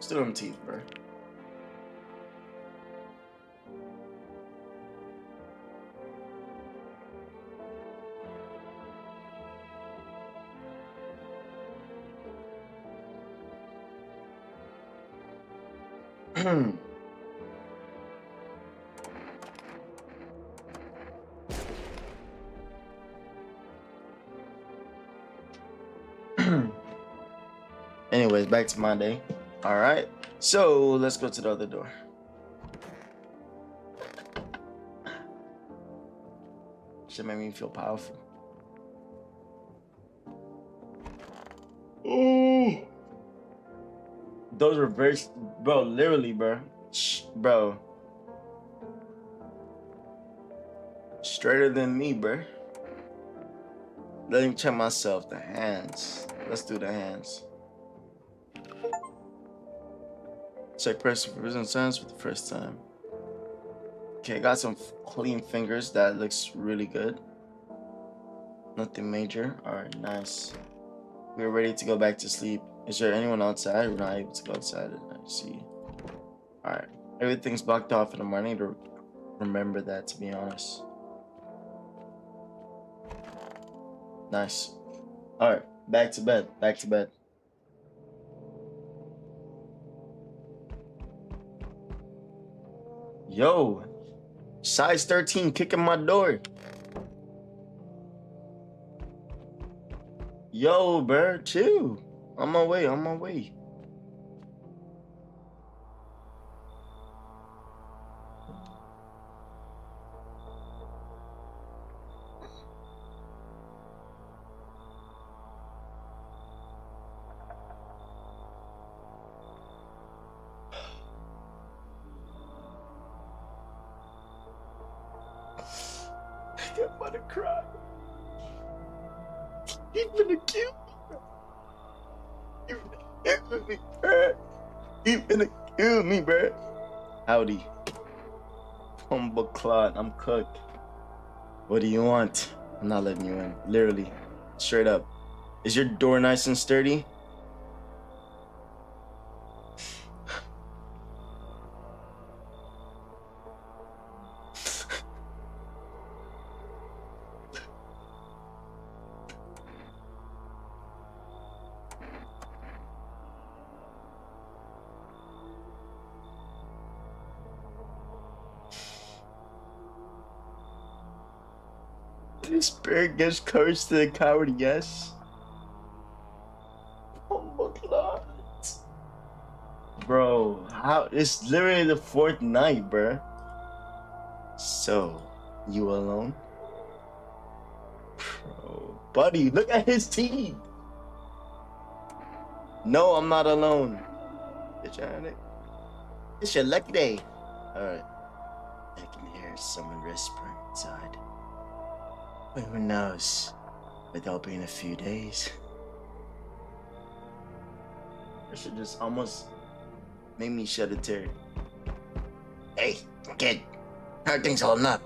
Still them teeth, bro. Anyways, back to my day. All right, so let's go to the other door. Should make me feel powerful. Ooh, those were very, bro. Literally, bro. Bro, straighter than me, bro. Let me check myself. The hands. Let's do the hands. Check pressure for prison signs for the first time. Okay, got some clean fingers. That looks really good. Nothing major. Alright, nice. We're ready to go back to sleep. Is there anyone outside? We're not able to go outside. I see. Alright. Everything's blocked off in the morning to remember that, to be honest. Nice. Alright, back to bed. Back to bed. Yo, size 13 kicking my door. Yo, bro, chill. On my way, on my way. I'm about to cry. He's gonna kill me. He's gonna kill me, bro. He's gonna kill me, bro. Howdy. Humble Claude, I'm cooked. What do you want? I'm not letting you in. Literally. Straight up. Is your door nice and sturdy? The spirit gives courage to the coward, yes. Humble Claude. Bro, how? It's literally the 4th night, bro. So, you alone? Bro, buddy, look at his teeth. No, I'm not alone. It's your lucky day. Alright. I can hear someone whispering inside. But who knows? Without being a few days. That should just almost make me shed a tear. Hey, kid. How are things holding up?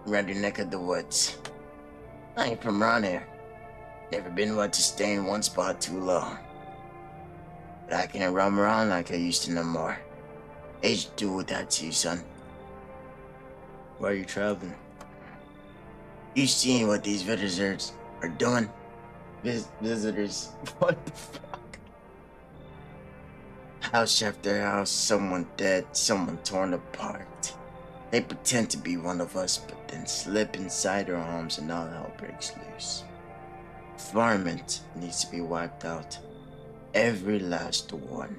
Around your neck of the woods. I ain't from around here. Never been one to stay in one spot too long. But I can't roam around like I used to no more. Age to do with that to you, son. Why are you traveling? You seen what these visitors are doing? Visitors. What the fuck? House after house, someone dead, someone torn apart. They pretend to be one of us, but then slip inside our homes and all hell breaks loose. Varmint needs to be wiped out. Every last one.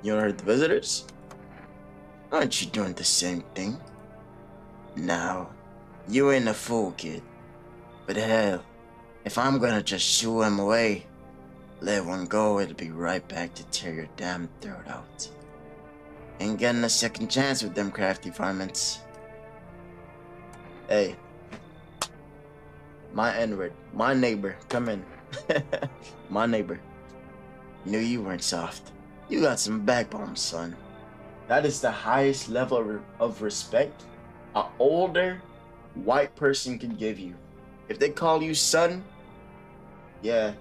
You heard the visitors? Aren't you doing the same thing? Now, you ain't a fool, kid. But hell, if I'm gonna just shoo him away, let one go, it'll be right back to tear your damn throat out. Ain't getting a second chance with them crafty varmints. Hey. My N-word. My neighbor. Come in. My neighbor. Knew you weren't soft. You got some backbone, son. That is the highest level of respect an older white person can give you. If they call you son, yeah,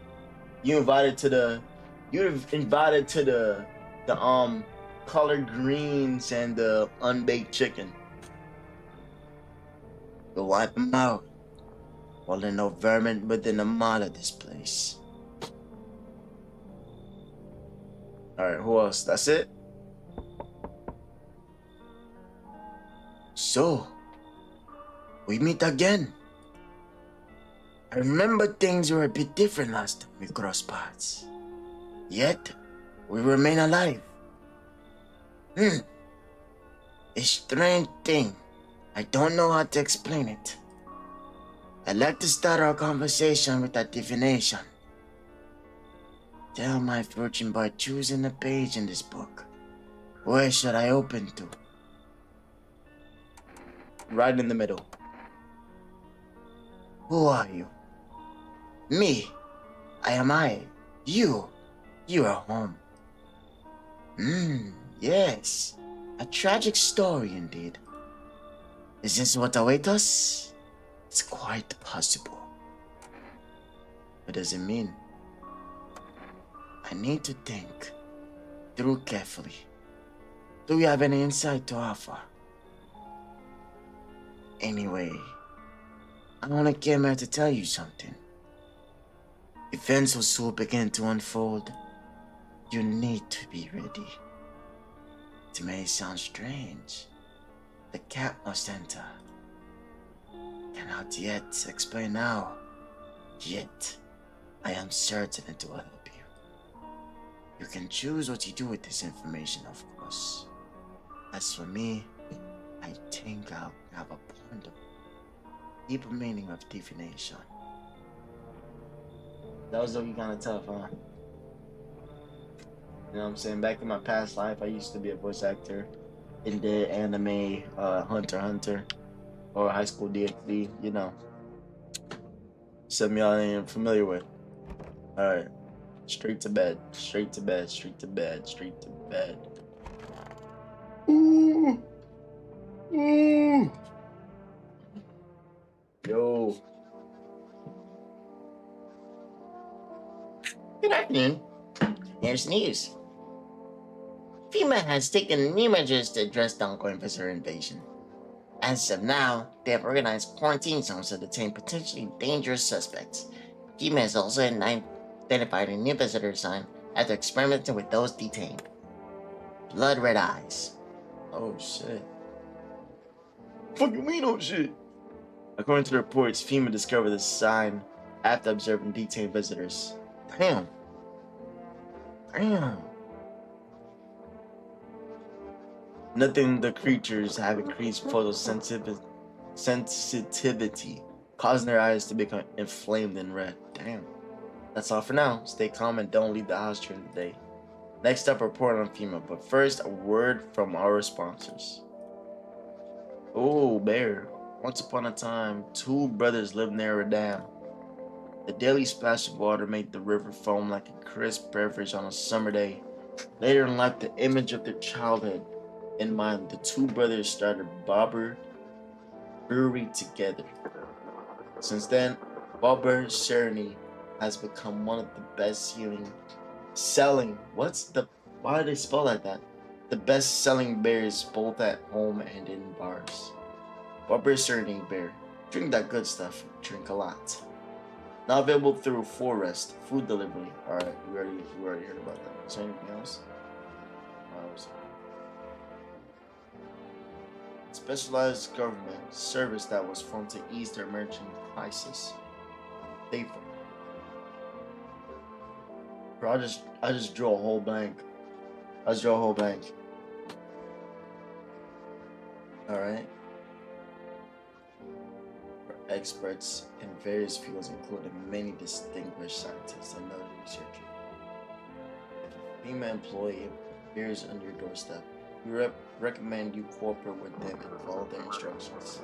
you're invited to the collard greens and the unbaked chicken. You'll wipe them out. Well, there's no vermin within a mile of this place. Alright, who else? That's it? So, we meet again. I remember things were a bit different last time we crossed paths. Yet, we remain alive. A strange thing. I don't know how to explain it. I'd like to start our conversation with a divination. Tell my fortune by choosing a page in this book. Where should I open to? Right in the middle. Who are you? Me. I am I. You. You are home. Yes. A tragic story indeed. Is this what awaits us? It's quite possible. What does it mean? I need to think through carefully. Do you have any insight to offer? Anyway, I only came here to tell you something. Events will soon begin to unfold. You need to be ready. It may sound strange. The cat must enter. Cannot yet explain how. Yet, I am certain it will help you. You can choose what you do with this information, of course. As for me, I think I'll have a point of deeper meaning of divination. That was looking kind of tough, huh? You know what I'm saying? Back in my past life, I used to be a voice actor in the anime Hunter x Hunter or High School DxD, you know. Something y'all ain't familiar with. Alright. Straight to bed. Straight to bed. Straight to bed. Straight to bed. Ooh. Ooh. Yo. Good afternoon. Here's news. FEMA has taken new measures to address the ongoing visitor invasion. As of now, they have organized quarantine zones to detain potentially dangerous suspects. FEMA has also identified a new visitor sign after experimenting with those detained. Blood red eyes. Oh shit. Fucking mean oh shit. According to the reports, FEMA discovered the sign after observing detained visitors. Damn. Damn. Nothing the creatures have increased photosensitivity, causing their eyes to become inflamed and red. Damn. That's all for now. Stay calm and don't leave the house during the day. Next up, a report on FEMA, but first, a word from our sponsors. Oh, bear. Once upon a time, two brothers lived near a dam. The daily splash of water made the river foam like a crisp beverage on a summer day. Later in life, the image of their childhood in mind, the two brothers started Bobber Brewery together. Since then, Bobber Serenity has become one of the best-selling. Why do they spell like that? The best-selling beers both at home and in bars. Bobber Serenity beer. Drink that good stuff. Drink a lot. Now available through Forest food delivery. All right, we already heard about that. Is there anything else? Specialized government service that was formed to ease their emerging crisis. Bro, I just drew a whole blank. Alright. Experts in various fields, including many distinguished scientists and other researchers. If a FEMA employee appears on your doorstep, we recommend you cooperate with them and follow their instructions.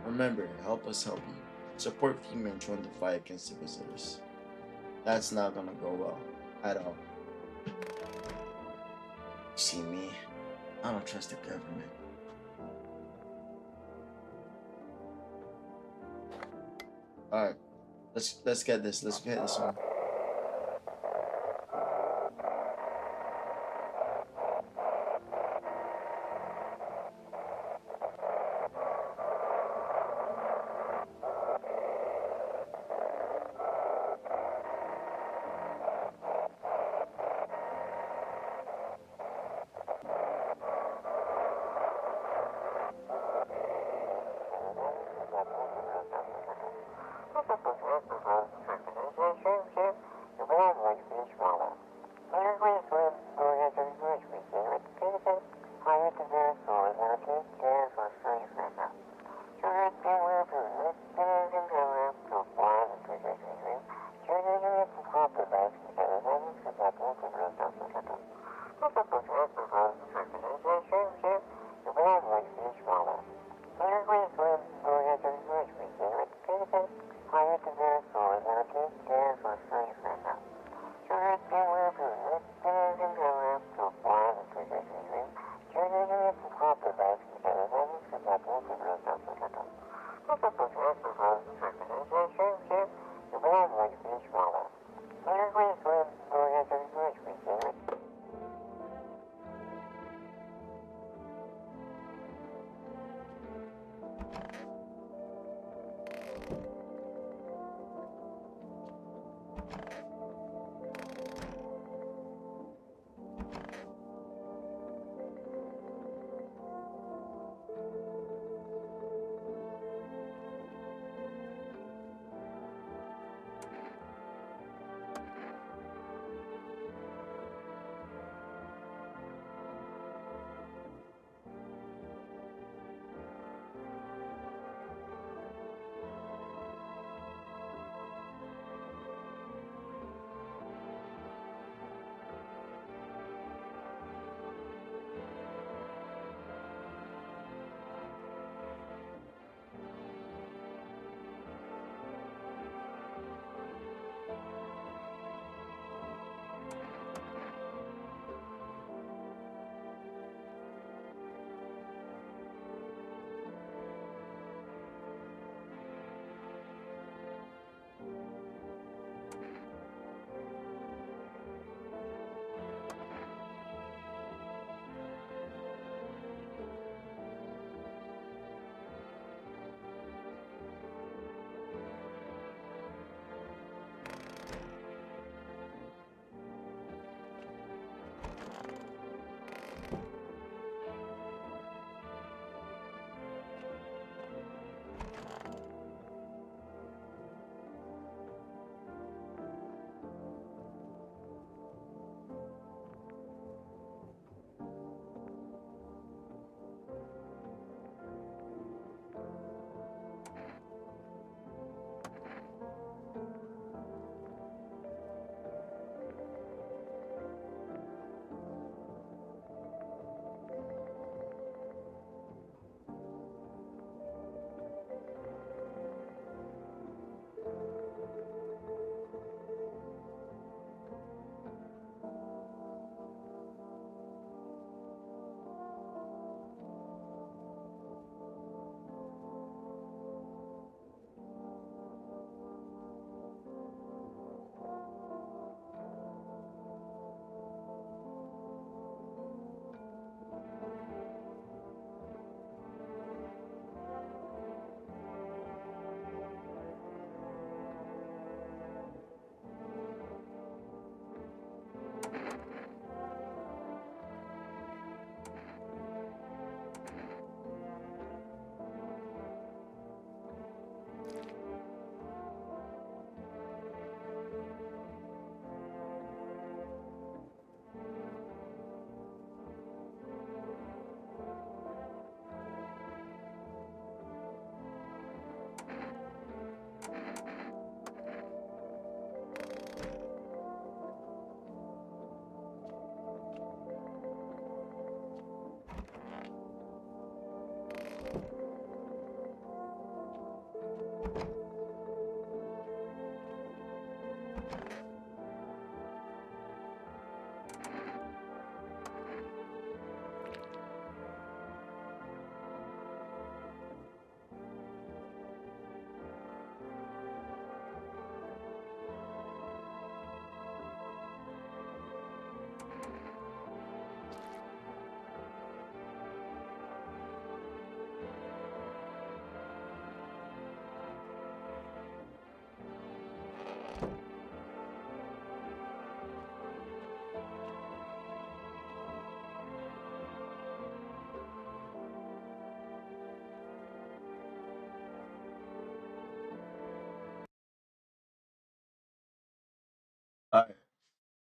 Remember, help us help you. Support FEMA and join the fight against the visitors. That's not gonna go well at all. You see me? I don't trust the government. All right, let's get this. Let's get this one.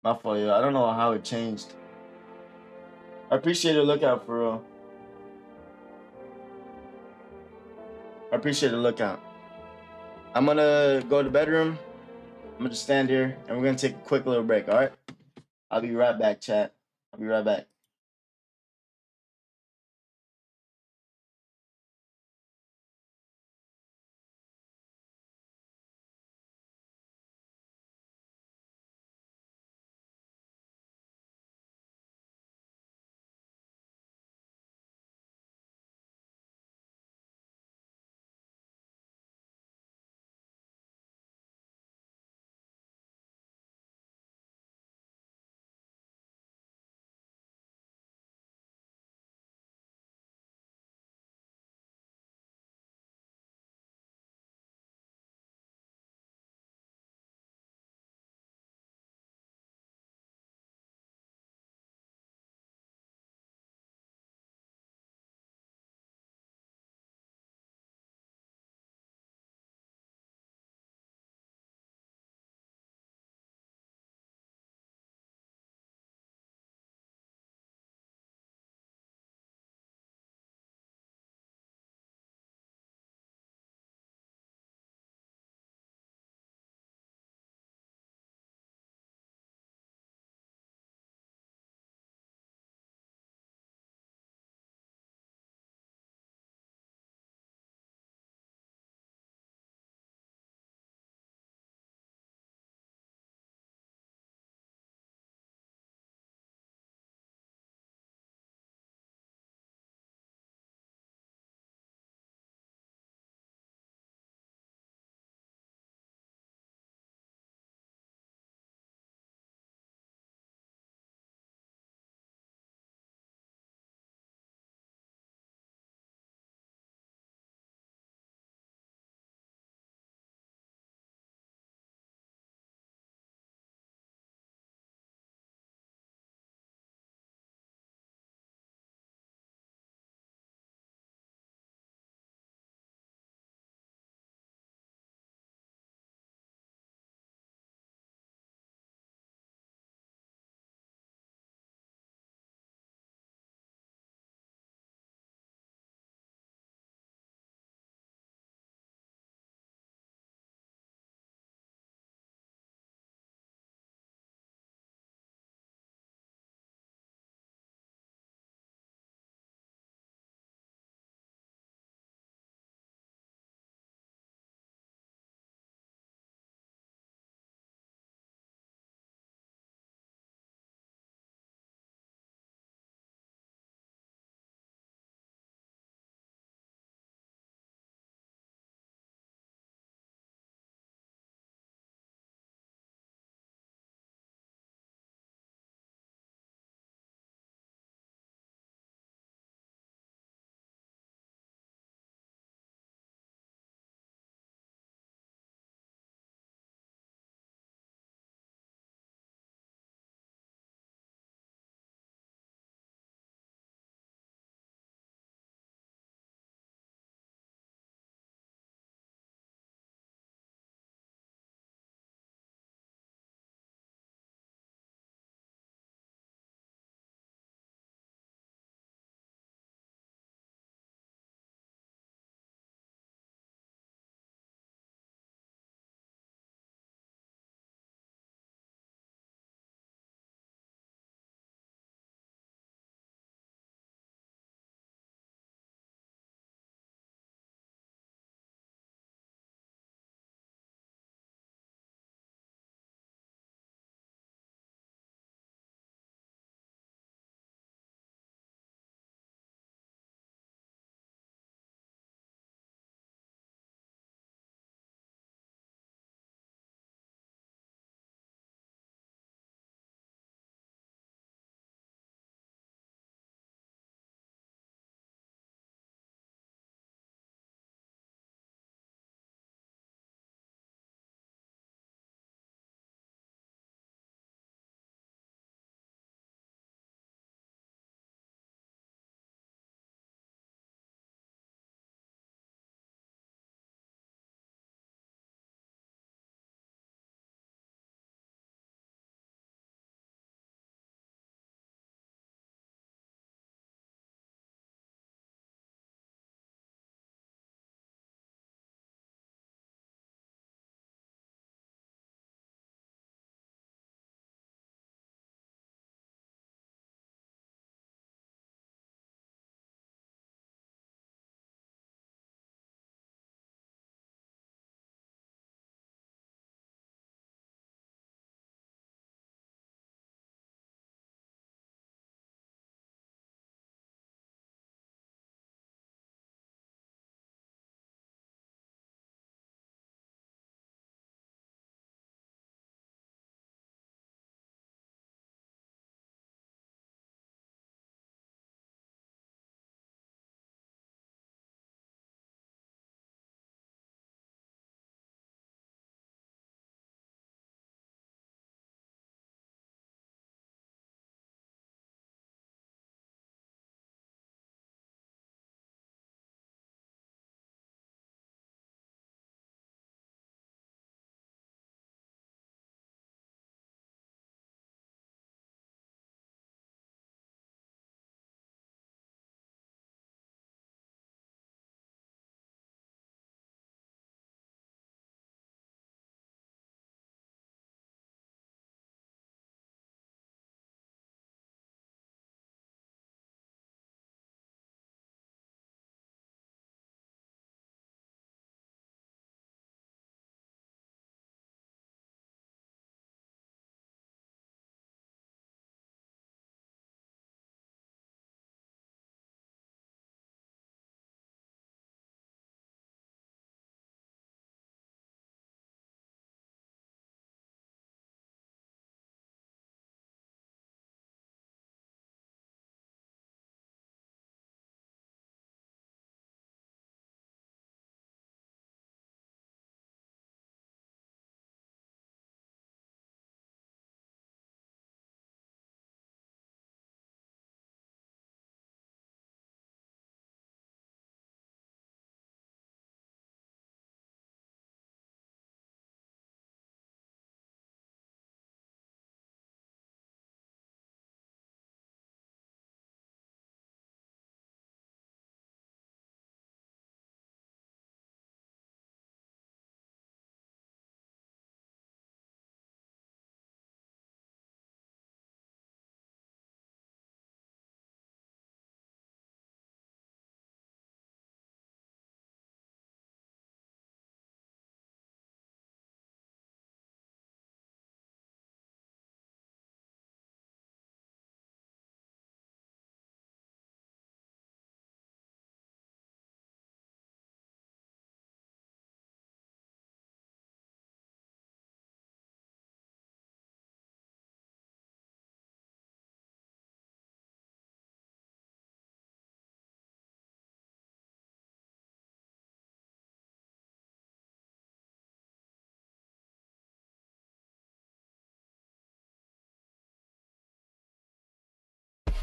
My fault, yo. I don't know how it changed. I appreciate the lookout for real. I appreciate the lookout. I'm gonna go to the bedroom. I'm gonna just stand here and we're gonna take a quick little break, alright? I'll be right back, chat. I'll be right back.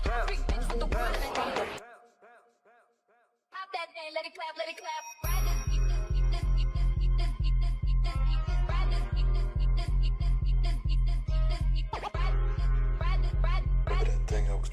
Freak bitch with the world in a hand. Pop that thing, let it clap, let it clap. Ride this, eat this, eat this, eat this, eat this, eat this, eat this, eat this. Ride this, eat this, eat this, eat this, eat this, eat this, eat this, eat this. Ride this, ride Remember that thing I was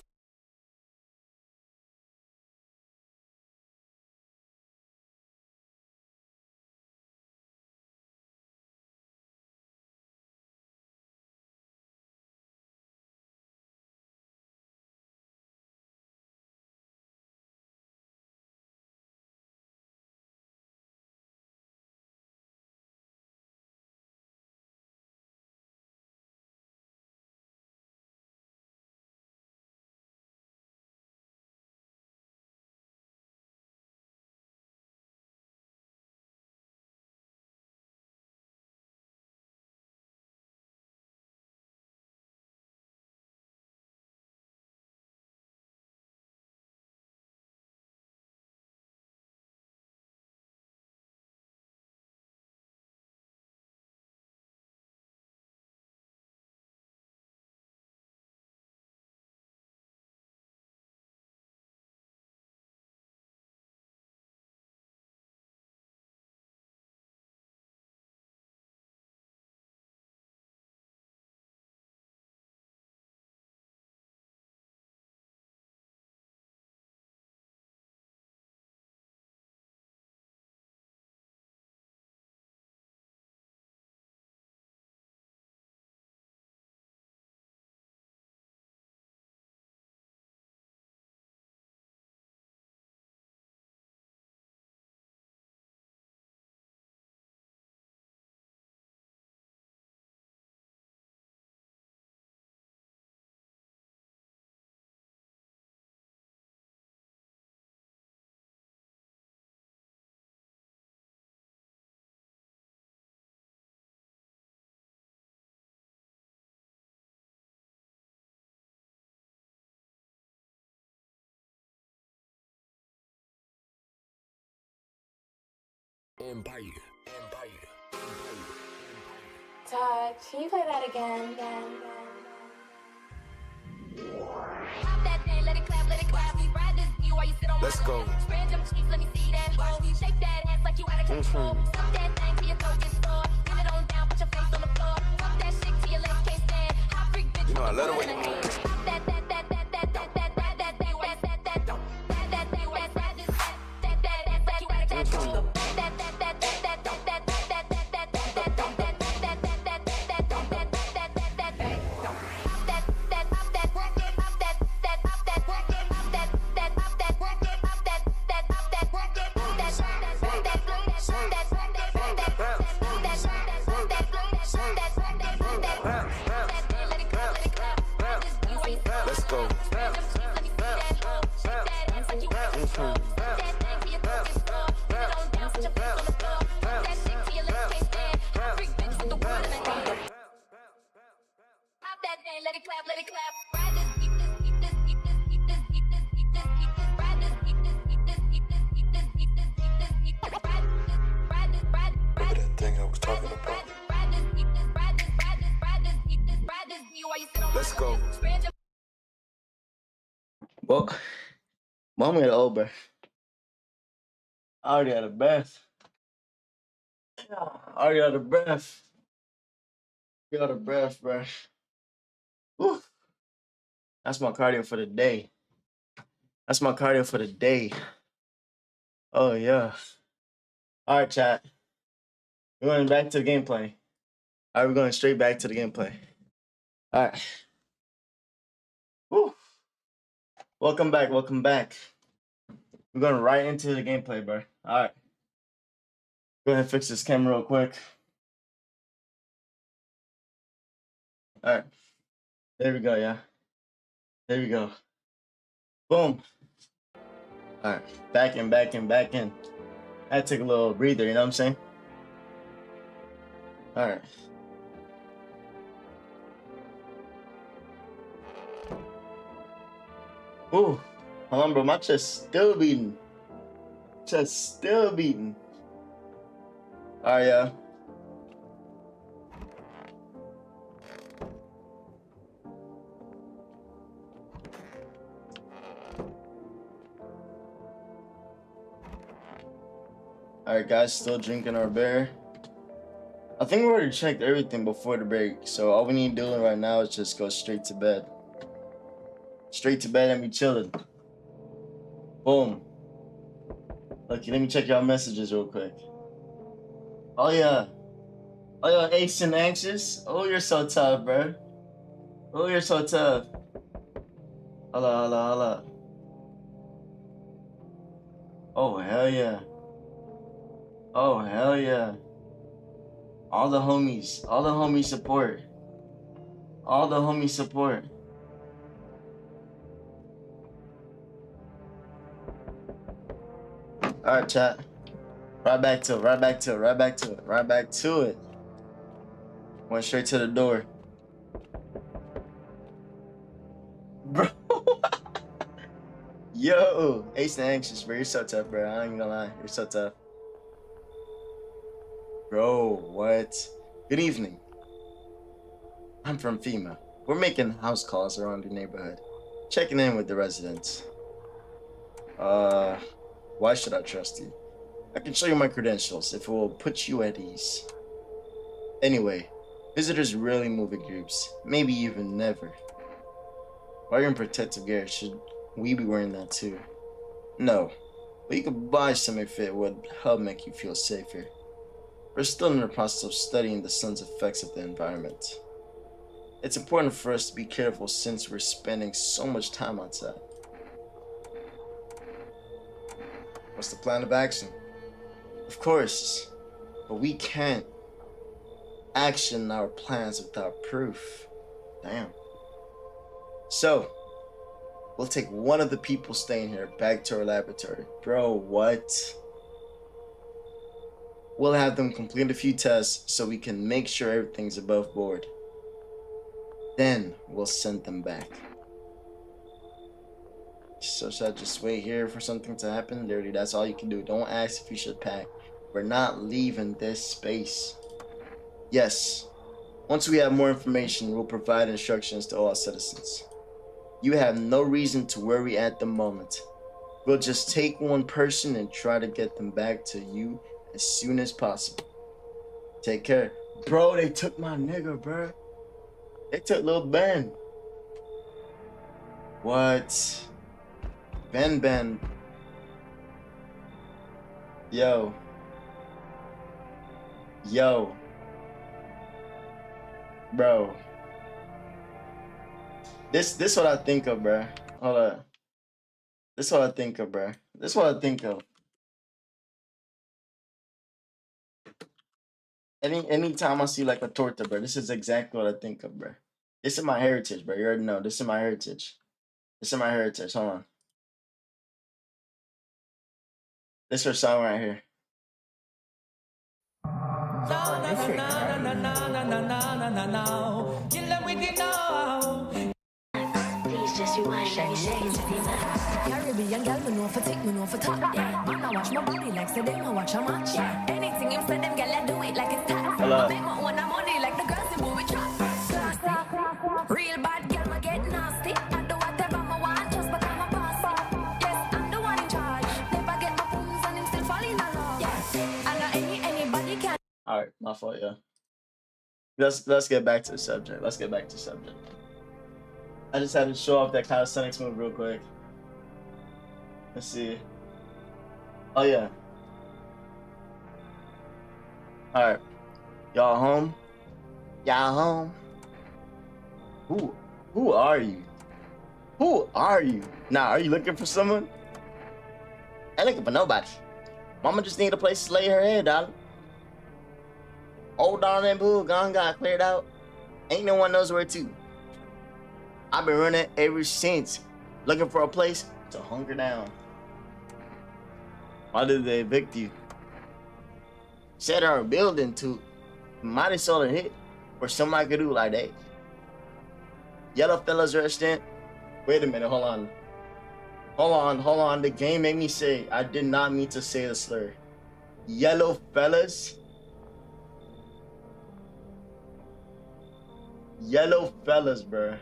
Empire. Todd, can you play that again? Pop that thing, let it clap, let it clap. Ride this view while you sit on Let's my go. lap. Spread them cheeks, let me see that hoe. Shake that ass like you out of control. Stop that thing till your throat gets sore. Give it on down, put your face on the floor. Fuck that shit till your legs can't stand. Hot freak bitch, You know I love the with way- the hand. Pop that thing, ride this, ride this, ride this ass like you out of control. Let's go. Let it clap, let it clap. Ride this, eat this, eat this, eat this, eat this, eat this, eat this, eat this. Ride this, eat this, eat this, eat this, eat this, eat this, eat this, eat this. Ride this, Remember that thing I was talking about? ride this, eat this, ride this, ride this, ride this, eat this, ride this. You while you sit on my Let's go. lap. Spread your Well, moment over. I already out of breath. Already out of breath. Out of breath, bro. Whew. That's my cardio for the day. That's my cardio for the day. Oh yeah. All right, chat. We're going back to the gameplay. All right, we're going straight back to the gameplay. All right. Whew. Welcome back. Welcome back. We're going right into the gameplay, bro. All right. Go ahead and fix this camera real quick. All right. There we go, yeah. There we go. Boom. All right. Back in, back in, back in. I had to take a little breather, you know what I'm saying? All right. Ooh. Hold on, bro. My chest still beating. Chest still beating. All right, yeah. Alright, guys, still drinking our beer. I think we already checked everything before the break, so all we need to do right now is just go straight to bed. Straight to bed and be chilling. Boom. Okay, let me check y'all messages real quick. Oh yeah. Oh yeah, Ace and Anxious. Oh, you're so tough, bro. Oh, you're so tough. Holla, holla, holla. Oh, hell yeah. Oh, hell yeah. All the homies support. All the homies support. Alright, chat. Right back to it. Went straight to the door. Bro. Yo, Ace and Anxious, bro. You're so tough, bro. I ain't even gonna lie. You're so tough. Bro, what? Good evening. I'm from FEMA. We're making house calls around the neighborhood. Checking in with the residents. Why should I trust you? I can show you my credentials if it will put you at ease. Anyway, visitors rarely move in groups, maybe even never. While you're in protective gear, should we be wearing that too? No, but you could buy some if it would help make you feel safer. We're still in the process of studying the sun's effects of the environment. It's important for us to be careful since we're spending so much time outside. What's the plan of action? Of course, but we can't action our plans without proof. Damn. So, we'll take one of the people staying here back to our laboratory. Bro, what? We'll have them complete a few tests so we can make sure everything's above board. Then we'll send them back. So should I just wait here for something to happen? Literally, that's all you can do. Don't ask if you should pack. We're not leaving this space. Yes. Once we have more information, we'll provide instructions to all citizens. You have no reason to worry at the moment. We'll just take one person and try to get them back to you as soon as possible. Take care. Bro, they took my nigga, bro. They took Lil Ben. What? Ben. Yo. Bro. This what I think of, bro. Hold up. This what I think of, bro. This what I think of. Anytime I see like a torta, bro, this is exactly what I think of, bro. This is my heritage, bro. You already know. This is my heritage. Hold on. This is her song right here. Caribbean girl, me know for take, me know for talk. Man, I watch my body like say them, I watch a match. Anything you say, them girl, I do it like it's tax. Hello. Make my own money like the girls in movie trap. Classy, real bad girl, me get nasty. I do whatever I want just because I'm a boss. Yes, I'm the one in charge. Never get my phones and him still falling in love. Yeah, I know anybody can. All right, my fault, yeah. Let's get back to the subject. I just had to show off that calisthenics move real quick. Let's see. Oh yeah. All right, y'all home? Who are you? Nah, are you looking for someone? I ain't looking for nobody. Mama just need a place to lay her head, darling. Old darling boo gone got cleared out. Ain't no one knows where to. I've been running ever since, looking for a place to hunker down. Why did they evict you? Set our building to might as well hit or somebody could do like that. Yellow fellas restaurant. Wait a minute, hold on. The game made me say, I did not mean to say the slur. Yellow fellas? Yellow fellas, bro.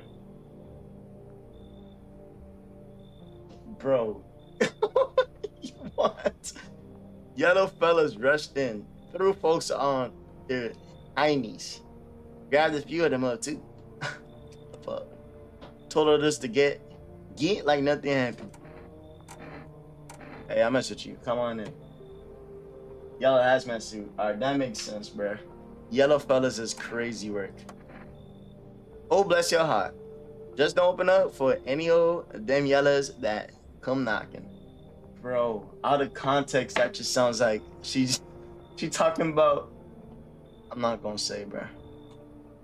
Bro. What? Yellow fellas rushed in, threw folks on their heinies, grabbed a few of them up too. The fuck? Told us to get like nothing happened. Hey, I mess with you. Come on in. Yellow hazmat suit. Alright, that makes sense, bruh. Yellow fellas is crazy work. Oh, bless your heart. Just don't open up for any of them yellows that come knocking. Bro, out of context, that just sounds like she talking about. I'm not gonna say, bruh.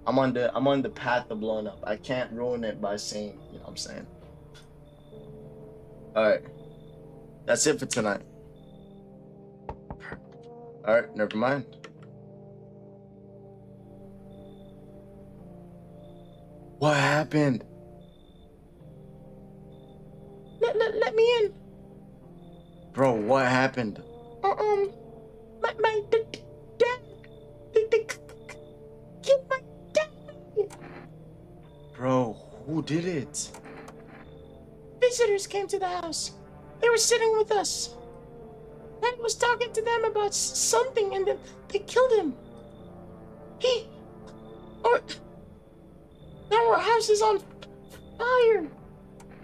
I'm on the path of blowing up. I can't ruin it by saying, you know what I'm saying? Alright. That's it for tonight. Alright, never mind. What happened? Let me in. Bro, what happened? My dad. They killed my dad. Bro, who did it? Visitors came to the house. They were sitting with us. Dad was talking to them about something, and then they killed him. Now our house is on fire.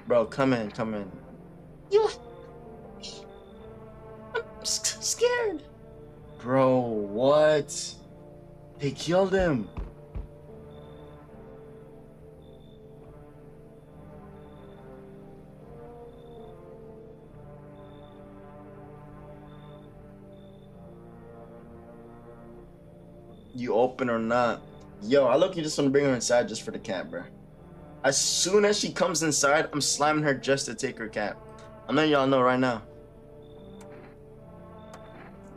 Bro, come in. I'm scared. Bro, what? They killed him. You open or not? Yo, I look, you just want to bring her inside just for the cat, bro. As soon as she comes inside, I'm slamming her just to take her cat. I'm letting y'all know right now.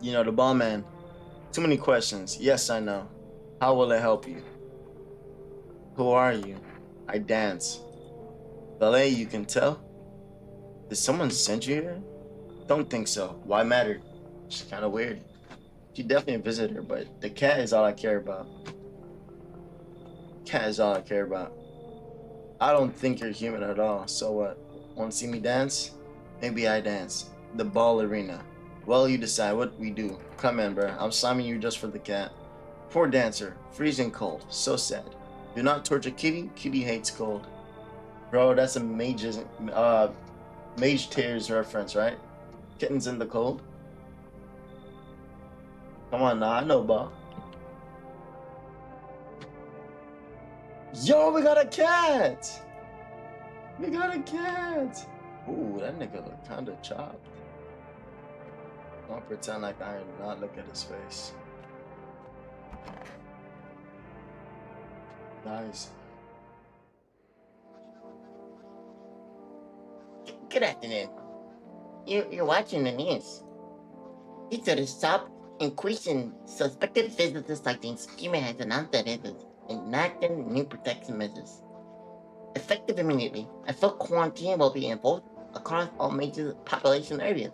You know, the ball man. Too many questions. Yes, I know. How will it help you? Who are you? I dance. Ballet, you can tell? Did someone send you here? Don't think so. Why matter? She's kind of weird. She definitely a visitor, but the cat is all I care about. Cat is all I care about. I don't think you're human at all. So what? Want to see me dance? Maybe I dance. The ball arena. Well, you decide what we do. Come in, bro. I'm slamming you just for the cat. Poor dancer. Freezing cold. So sad. Do not torture Kitty. Kitty hates cold. Bro, that's a Mage Tears reference, right? Kittens in the cold. Come on now, I know, ball. Yo, we got a cat! We got a cat! Ooh, that nigga look kinda chopped. Don't pretend like I am not look at his face. Nice. Good afternoon. You're watching the news. It's at a stop increasing suspected visitor sightings. FEMA has announced that it is enacting new protection measures. Effective immediately, a full quarantine will be enforced across all major population areas.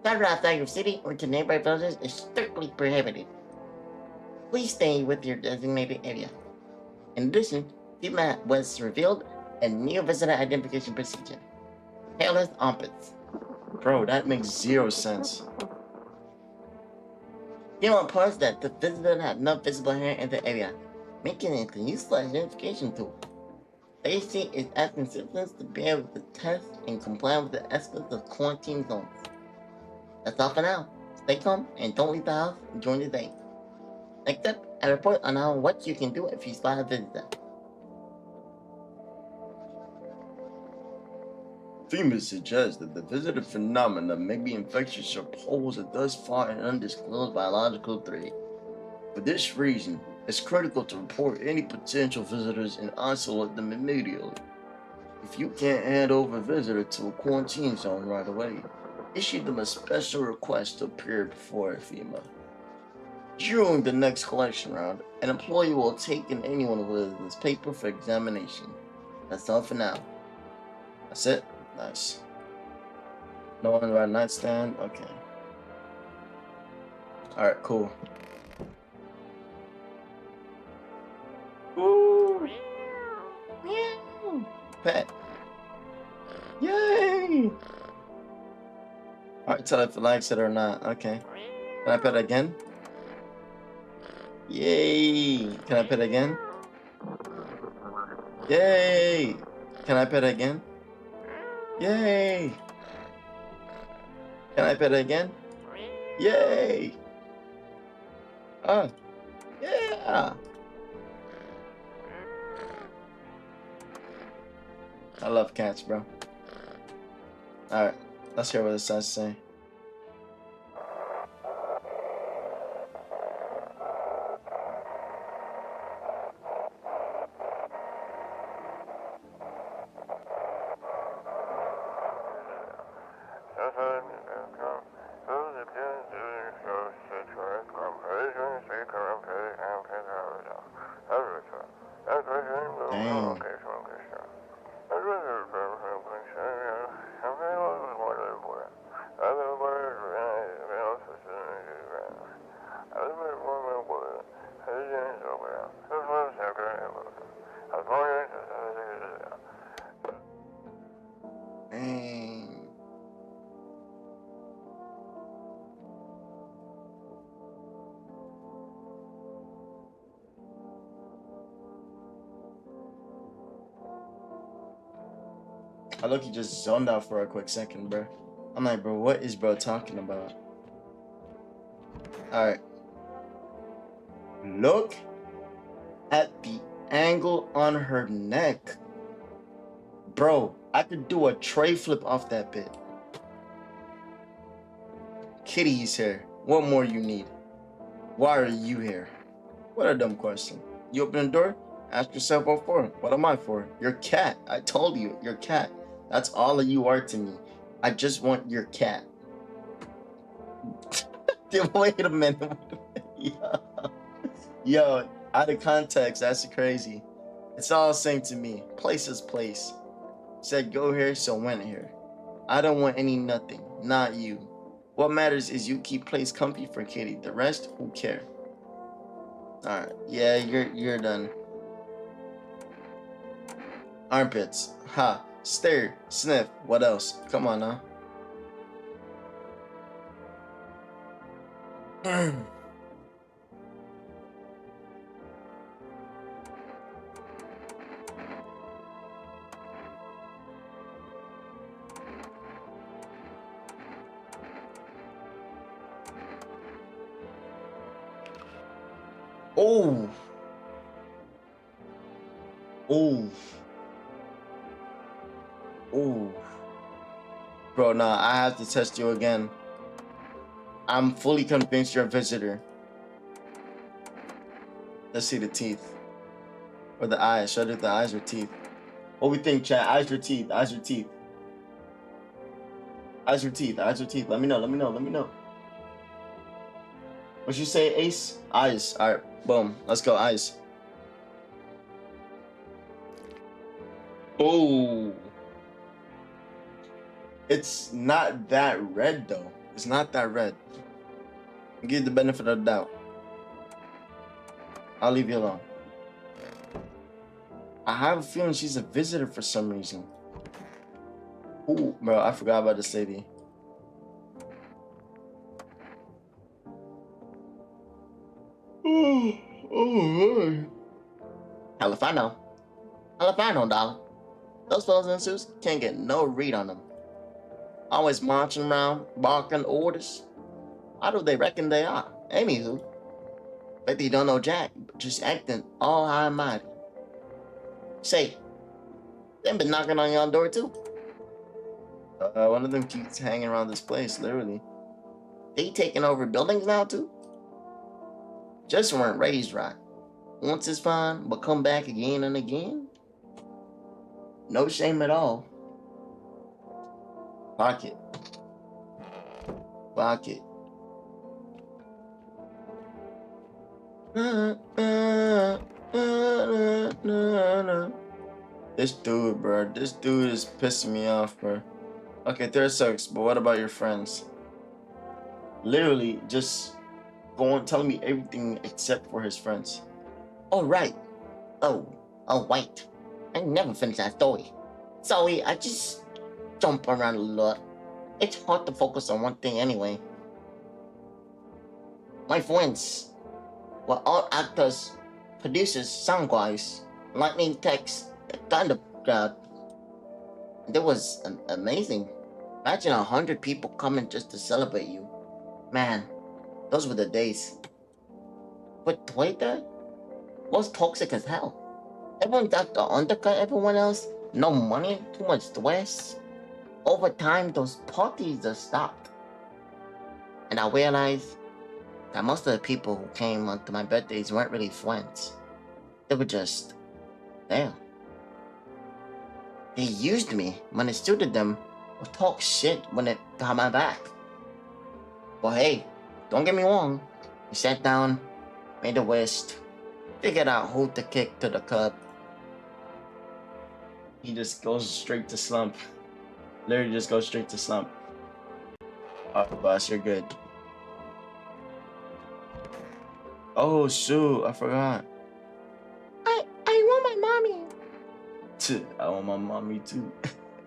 Travel outside your city or to nearby villages is strictly prohibited. Please stay with your designated area. In addition, FEMA was revealed a new visitor identification procedure. Hairless armpits. Bro, that makes zero sense. FEMA reports that the visitor had no visible hair in the area, making it a useful identification tool. AC is asking citizens to be able to test and comply with the aspects of quarantine zones. That's all for now. Stay calm and don't leave the house during the day. Next up, a report on what you can do if you spot a visitor. FEMA suggests that the visitor phenomena may be infectious or pose a thus far an undisclosed biological threat. For this reason, it's critical to report any potential visitors and isolate them immediately. If you can't hand over a visitor to a quarantine zone right away, issue them a special request to appear before FEMA. During the next collection round, an employee will take in anyone with this paper for examination. That's all for now. That's it? Nice. No one by nightstand? Okay. Alright, cool. Ooh. Meow. Pet. Yay! Hard to tell if it likes it or not. Okay. Can I pet again? Yay! Can I pet again? Yay! Can I pet again? Yay! Can I pet again? Yay! Yeah! I love cats, bro. Alright, let's hear what this has to say. Dang. Dang. I look, you just zoned out for a quick second, bro. I'm like, bro, what is bro talking about? Alright. Look at the angle on her neck. Bro, I could do a tray flip off that bit. Kitty's here. What more you need? Why are you here? What a dumb question. You open the door, ask yourself what for. What am I for? Your cat. I told you, your cat. That's all that you are to me. I just want your cat. Wait a minute. Yo, out of context, that's crazy. It's all the same to me. Place is place. Said go here, so went here. I don't want any nothing. Not you. What matters is you keep place comfy for Kitty. The rest, who care? Alright, yeah, you're done. Armpits. Ha. Stare. Sniff. What else? Come on now. Oh. Oh. Oh. Bro, nah, I have to test you again. I'm fully convinced you're a visitor. Let's see the teeth. Or the eyes. Should I do the eyes or teeth? What we think, chat? Eyes or teeth? Eyes or teeth? Eyes or teeth? Eyes or teeth? Let me know, let me know, let me know. What you say, Ace? Eyes. Alright, boom. Let's go, eyes. Oh. It's not that red, though. It's not that red. I'll give you the benefit of the doubt. I'll leave you alone. I have a feeling she's a visitor for some reason. Ooh, bro, I forgot about this lady. Oh, Hell if I know. Hell if I know, darling. Those fellas in suits can't get no read on them. Always marching around, barking orders. How do they reckon they are? Anywho, bet they don't know Jack, but just acting all high and mighty. Say, they been knocking on your door too. One of them keeps hanging around this place, literally. They taking over buildings now too? Just weren't raised right. Once it's fine, but come back again and again? No shame at all. Pocket. Pocket. This dude, bro. This dude is pissing me off, bro. Okay, third sucks, but what about your friends? Literally, just going, telling me everything except for his friends. Oh, right. Oh, wait. I never finished that story. Sorry, I just jump around a lot. It's hard to focus on one thing anyway. My friends were all actors, producers, sound guys, lightning techs, that kind of crowd. It was amazing. Imagine 100 people coming just to celebrate you. Man, those were the days. But Twitter was toxic as hell. Everyone got to undercut everyone else. No money, too much stress. Over time, those parties just stopped. And I realized that most of the people who came to my birthdays weren't really friends. They were just there. They used me when it suited them, or talk shit when it got my back. But hey, don't get me wrong. We sat down, made a list, figured out who to kick to the curb. He just goes straight to slump. Literally just goes straight to slump. Alright, boss, you're good. Oh shoot, I forgot. I want my mommy. I want my mommy too.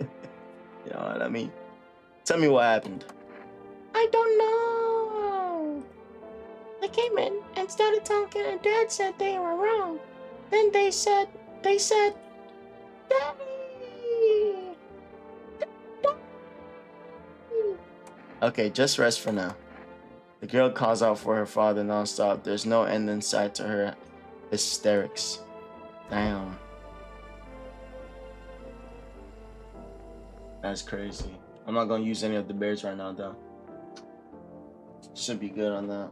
You know what I mean? Tell me what happened. I don't know. I came in and started talking, and Dad said they were wrong. Then they said, Daddy. Okay, just rest for now. The girl calls out for her father nonstop. There's no end in sight to her hysterics. Damn. That's crazy. I'm not gonna use any of the bears right now though. Should be good on that.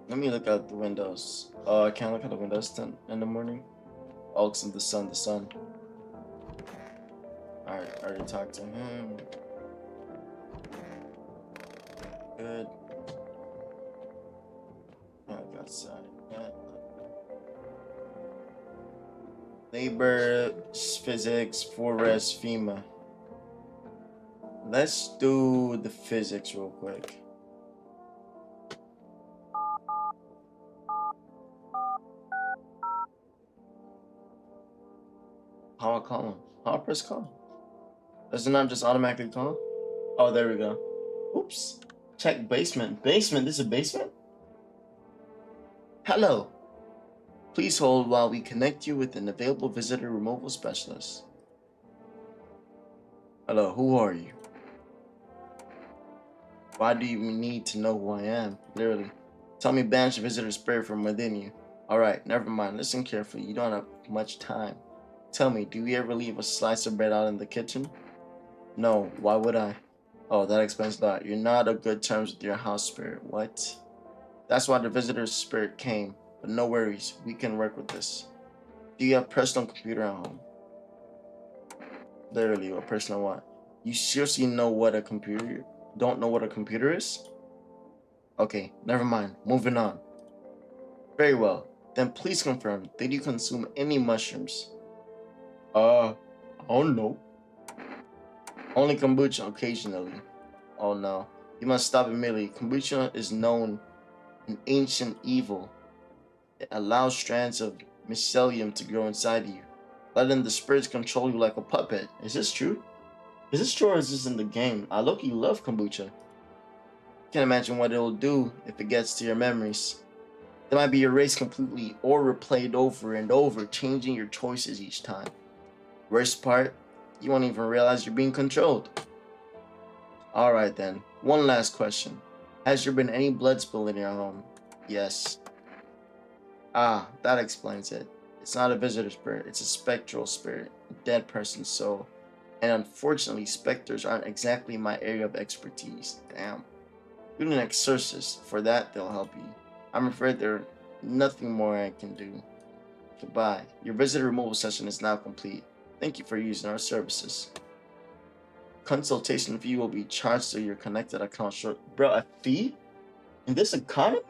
Let me look out the windows. Oh, I can't look out the windows in the morning. Oh, it's in the sun. Alright, I already talked to him. Good. Yeah, I got outside. Yeah. Labor, physics, forest, FEMA. Let's do the physics real quick. How I call him? How I press call? Does it not just automatically call? Oh, there we go. Oops. Check basement. Basement? This is a basement? Hello. Please hold while we connect you with an available visitor removal specialist. Hello, who are you? Why do you even need to know who I am? Literally. Tell me, banish the visitor spirit from within you. Alright, never mind. Listen carefully. You don't have much time. Tell me, do you ever leave a slice of bread out in the kitchen? No, why would I? Oh, that explains a lot. You're not on good terms with your house spirit. What? That's why the visitor's spirit came. But no worries, we can work with this. Do you have personal computer at home? Literally, what personal what? You seriously know what a computer? Don't know what a computer is? Okay, never mind. Moving on. Very well. Then please confirm, did you consume any mushrooms? I don't know. Only kombucha occasionally. Oh no. You must stop immediately. Kombucha is known an ancient evil. It allows strands of mycelium to grow inside you, letting the spirits control you like a puppet. Is this true? Is this true or is this in the game? I low-key love kombucha. Can't imagine what it'll do if it gets to your memories. They might be erased completely or replayed over and over, changing your choices each time. Worst part, you won't even realize you're being controlled. Alright then, one last question. Has there been any blood spill in your home? Yes. Ah, that explains it. It's not a visitor spirit, it's a spectral spirit, a dead person's soul. And unfortunately, specters aren't exactly my area of expertise. Damn. You need an exorcist. For that, they'll help you. I'm afraid there's nothing more I can do. Goodbye. Your visitor removal session is now complete. Thank you for using our services. Consultation fee will be charged to your connected account short. Bro, a fee? In this economy?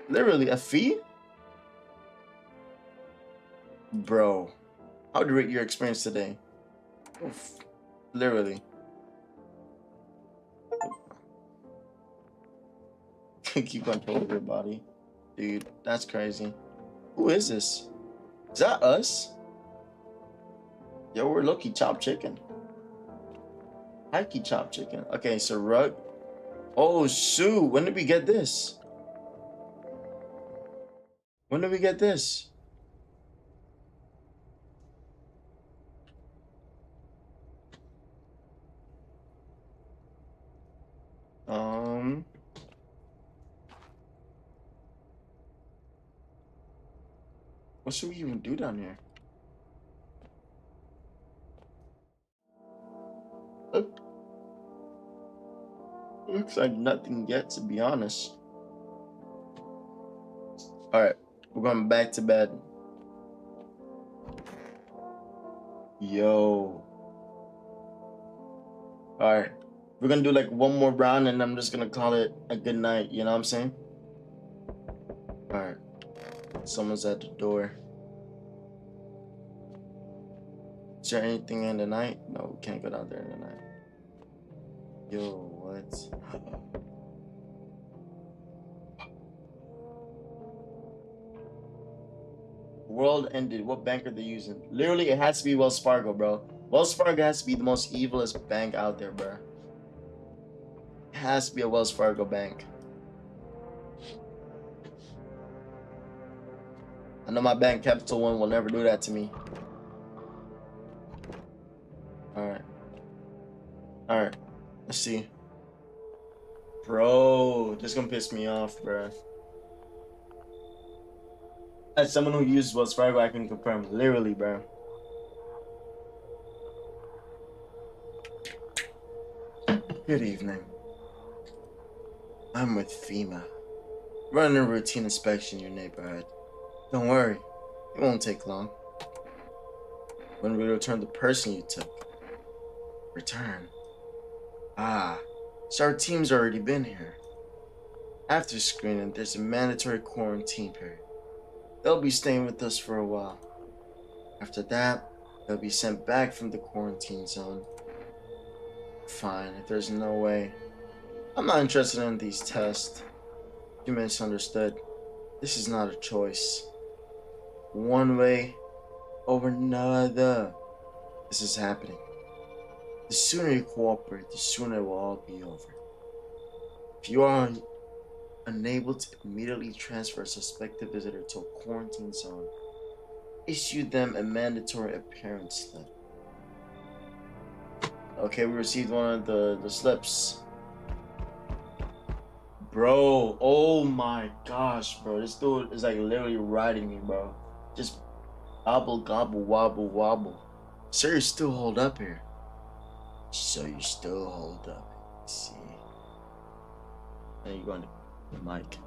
Literally, a fee? Bro, how would you rate your experience today? Oof. Literally. Keep control of your body. Dude, that's crazy. Who is this? Is that us? Yo, we're lucky chopped chicken. Hikey chopped chicken. Okay, so rug. Oh, shoot. When did we get this? When did we get this? What should we even do down here? Looks like nothing yet, to be honest. Alright, we're going back to bed. Yo. Alright. We're gonna do like one more round and I'm just gonna call it a good night, you know what I'm saying? Alright. Someone's at the door. Is there anything in the night? No, we can't go down there in the night. Yo, what? World ended. What bank are they using? Literally, it has to be Wells Fargo, bro. Wells Fargo has to be the most evilest bank out there, bro. It has to be a Wells Fargo bank. I know my bank, Capital One, will never do that to me. Alright. Alright. Let's see. Bro, this is gonna piss me off, bro. As someone who uses Wells Fargo, I can confirm. Literally, bro. Good evening. I'm with FEMA. Running a routine inspection in your neighborhood. Don't worry, it won't take long. When we return the person you took. Return? Ah, so our team's already been here. After screening, there's a mandatory quarantine period. They'll be staying with us for a while. After that, they'll be sent back from the quarantine zone. Fine, if there's no way. I'm not interested in these tests. You misunderstood. This is not a choice. One way over another. This is happening. The sooner you cooperate, the sooner it will all be over. If you are unable to immediately transfer a suspected visitor to a quarantine zone, issue them a mandatory appearance slip. Okay, we received one of the slips. Bro, oh my gosh, bro. This dude is like literally riding me, bro. Just gobble, gobble, wobble, wobble. Sir, you still hold up here. So you still hold up. See. Now you're going to the mic.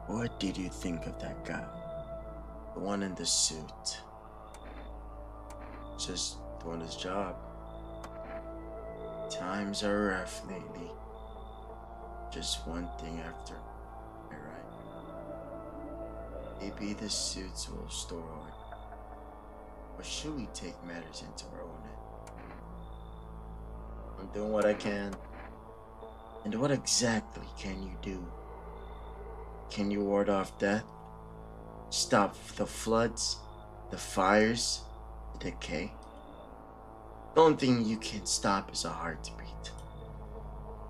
What did you think of that guy? The one in the suit. Just doing his job. Times are rough lately. Just one thing after. Right. Maybe the suits will store on. Or should we take matters into our own hand? I'm doing what I can. And what exactly can you do? Can you ward off death? Stop the floods? The fires? The decay? The only thing you can stop is a heartbeat.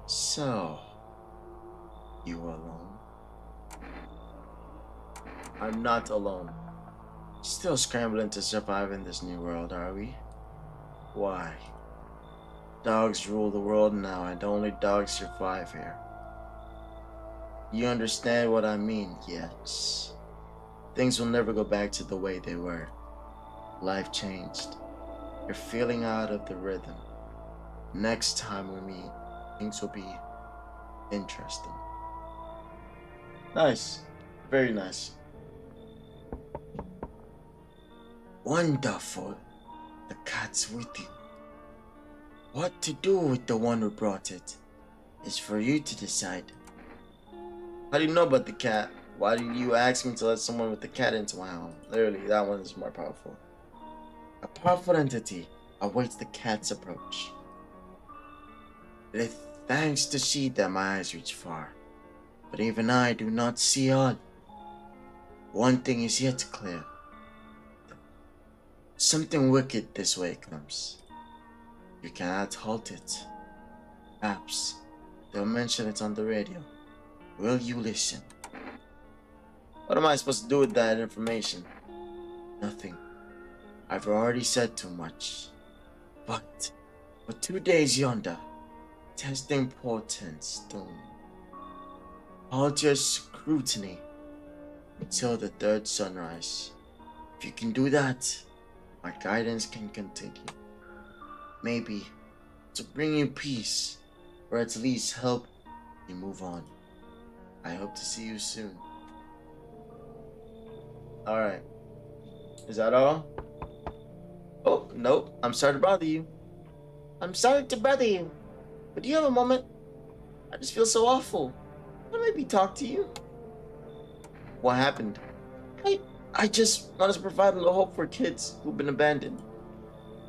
So, you alone? I'm not alone. Still scrambling to survive in this new world, are we? Why? Dogs rule the world now, and only dogs survive here. You understand what I mean? Yes. Things will never go back to the way they were. Life changed. You're feeling out of the rhythm. Next time we meet, things will be interesting. Nice. Very nice. Wonderful. The cat's with you. What to do with the one who brought it is for you to decide. How do you know about the cat? Why did you ask me to let someone with the cat into my home? Literally, that one is more powerful. A powerful entity awaits the cat's approach. It is thanks to she that my eyes reach far. But even I do not see all. One thing is yet clear. Something wicked this way comes. You cannot halt it. Perhaps they'll mention it on the radio. Will you listen? What am I supposed to do with that information? Nothing. I've already said too much. But for 2 days yonder, test the importance, Doom. Hold your scrutiny until the third sunrise. If you can do that, my guidance can continue. Maybe to bring you peace, or at least help you move on. I hope to see you soon. Alright. Is that all? Oh, nope. I'm sorry to bother you. I'm sorry to bother you, but do you have a moment? I just feel so awful. Can I maybe talk to you? What happened? I just wanted to provide a little hope for kids who've been abandoned.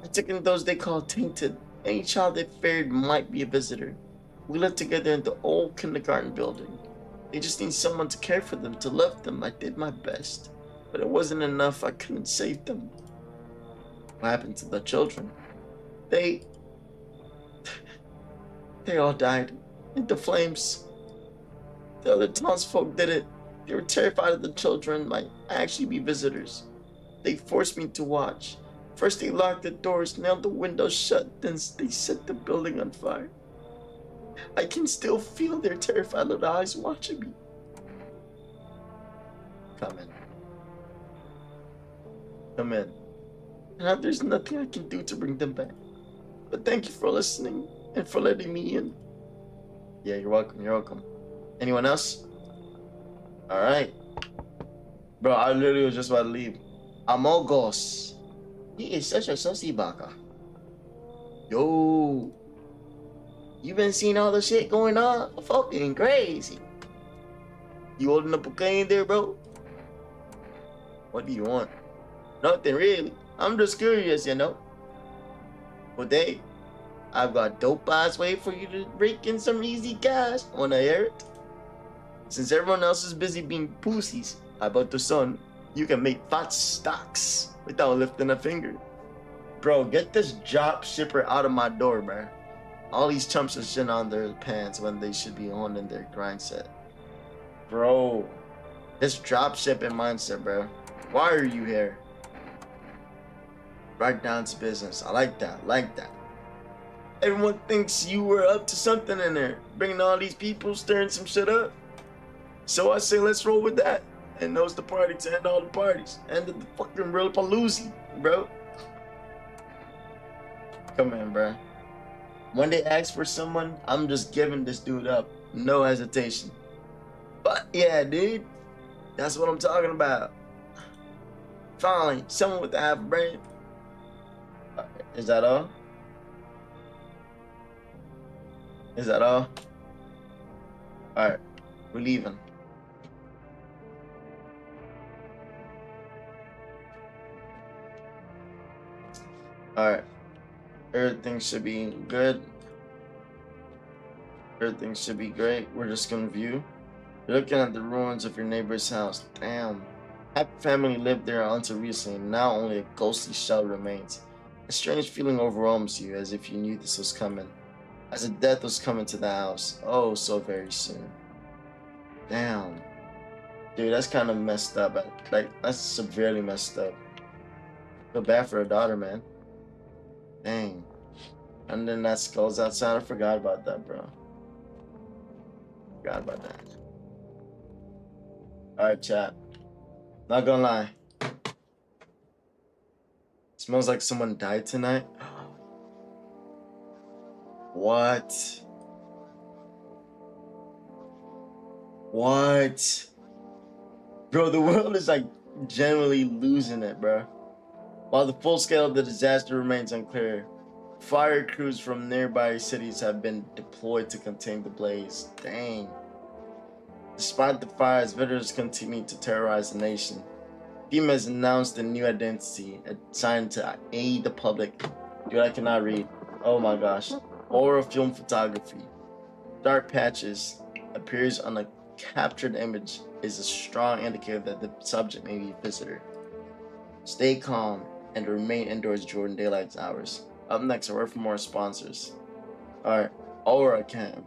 I took in those they call tainted. Any child they feared might be a visitor. We lived together in the old kindergarten building. They just need someone to care for them, to love them. I did my best, but it wasn't enough. I couldn't save them. What happened to the children? They all died in the flames. The other townsfolk did it. They were terrified of the children might actually be visitors. They forced me to watch. First they locked the doors, nailed the windows shut, then they set the building on fire. I can still feel their terrified little eyes watching me. Come in. Come in. Now there's nothing I can do to bring them back. But thank you for listening and for letting me in. Yeah, you're welcome. You're welcome. Anyone else? Alright. Bro, I literally was just about to leave. Amogos. He is such a sussy baka. Yo. You been seeing all the shit going on? Fucking crazy. You holding up a cane there, bro? What do you want? Nothing really. I'm just curious, you know. But hey, I've got dope ass way for you to break in some easy cash. Wanna hear it? Since everyone else is busy being pussies about the sun, you can make fat stacks without lifting a finger. Bro, get this drop shipper out of my door, bro. All these chumps are shitting on their pants when they should be honing their grind set. Bro, this drop shipping mindset, bro. Why are you here? Right down to business. I like that. Like that. Everyone thinks you were up to something in there, bringing all these people, stirring some shit up. So I say let's roll with that. And those the party to end all the parties. End of the fucking real paloozy, bro. Come on, bro. When they ask for someone, I'm just giving this dude up. No hesitation. But yeah, dude. That's what I'm talking about. Finally, someone with a half a brain. Is that all? Is that all? Alright, we're leaving. Alright. Everything should be good. Everything should be great. We're just gonna view. You're looking at the ruins of your neighbor's house. Damn. Happy family lived there until recently. Now only a ghostly shell remains. A strange feeling overwhelms you, as if you knew this was coming. As if death was coming to the house. Oh, so very soon. Damn. Dude, that's kind of messed up. Like, that's severely messed up. Feel bad for her daughter, man. Dang. And then that skull's outside. I forgot about that, bro. Forgot about that. Alright, chat. Not gonna lie. Smells like someone died tonight. What? What? Bro, the world is like generally losing it, bro. While the full scale of the disaster remains unclear, fire crews from nearby cities have been deployed to contain the blaze. Dang. Despite the fires, visitors continue to terrorize the nation. FEMA has announced a new identity, assigned to aid the public. Dude, I cannot read. Oh my gosh. Horror film photography. Dark Patches appears on a captured image is a strong indicator that the subject may be a visitor. Stay calm and remain indoors during daylight hours. Up next, a word from our sponsors. Alright, Aura Cam.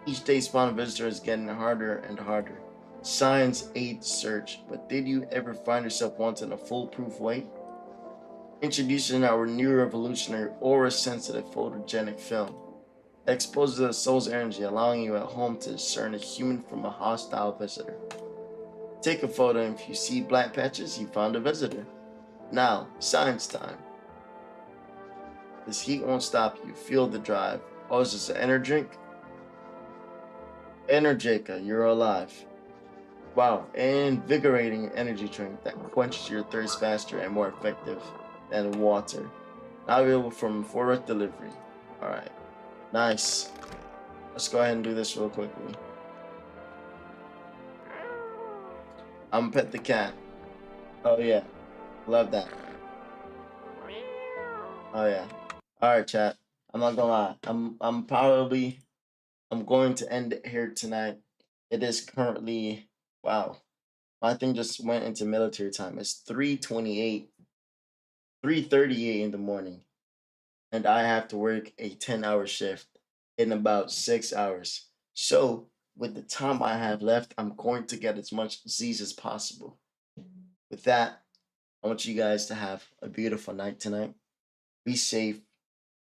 Each day spawn visitor is getting harder and harder. Science aid search, but did you ever find yourself wanting a foolproof way? Introducing our new revolutionary aura sensitive photogenic film. Exposes the soul's energy, allowing you at home to discern a human from a hostile visitor. Take a photo, and if you see black patches, you found a visitor. Now, science time. This heat won't stop you. Feel the drive. Oh, is this an energy drink? Energica, you're alive. Wow, invigorating energy drink that quenches your thirst faster and more effective than water. Now available from Forward Delivery. Alright, nice. Let's go ahead and do this real quickly. I'm gonna pet the cat. Oh yeah, love that. Oh yeah. Alright, chat. I'm not gonna lie. I'm going to end it here tonight. It is currently, wow, my thing just went into military time. It's 3:28, 3:38 in the morning, and I have to work a 10-hour shift in about 6 hours. So with the time I have left, I'm going to get as much Z's as possible. With that, I want you guys to have a beautiful night tonight. Be safe,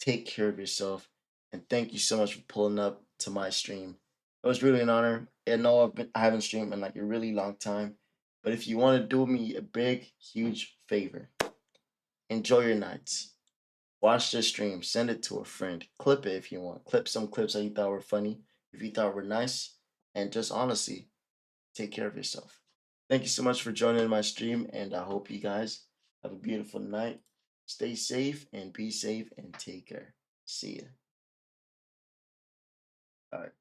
take care of yourself, and thank you so much for pulling up to my stream. It was really an honor. I know I haven't streamed in like a really long time, but if you want to do me a big, huge favor, enjoy your nights. Watch the stream, send it to a friend, clip it if you want. Clip some clips that you thought were funny, if you thought were nice, and just honestly, take care of yourself. Thank you so much for joining my stream, and I hope you guys have a beautiful night. Stay safe and be safe and take care. See ya. All right.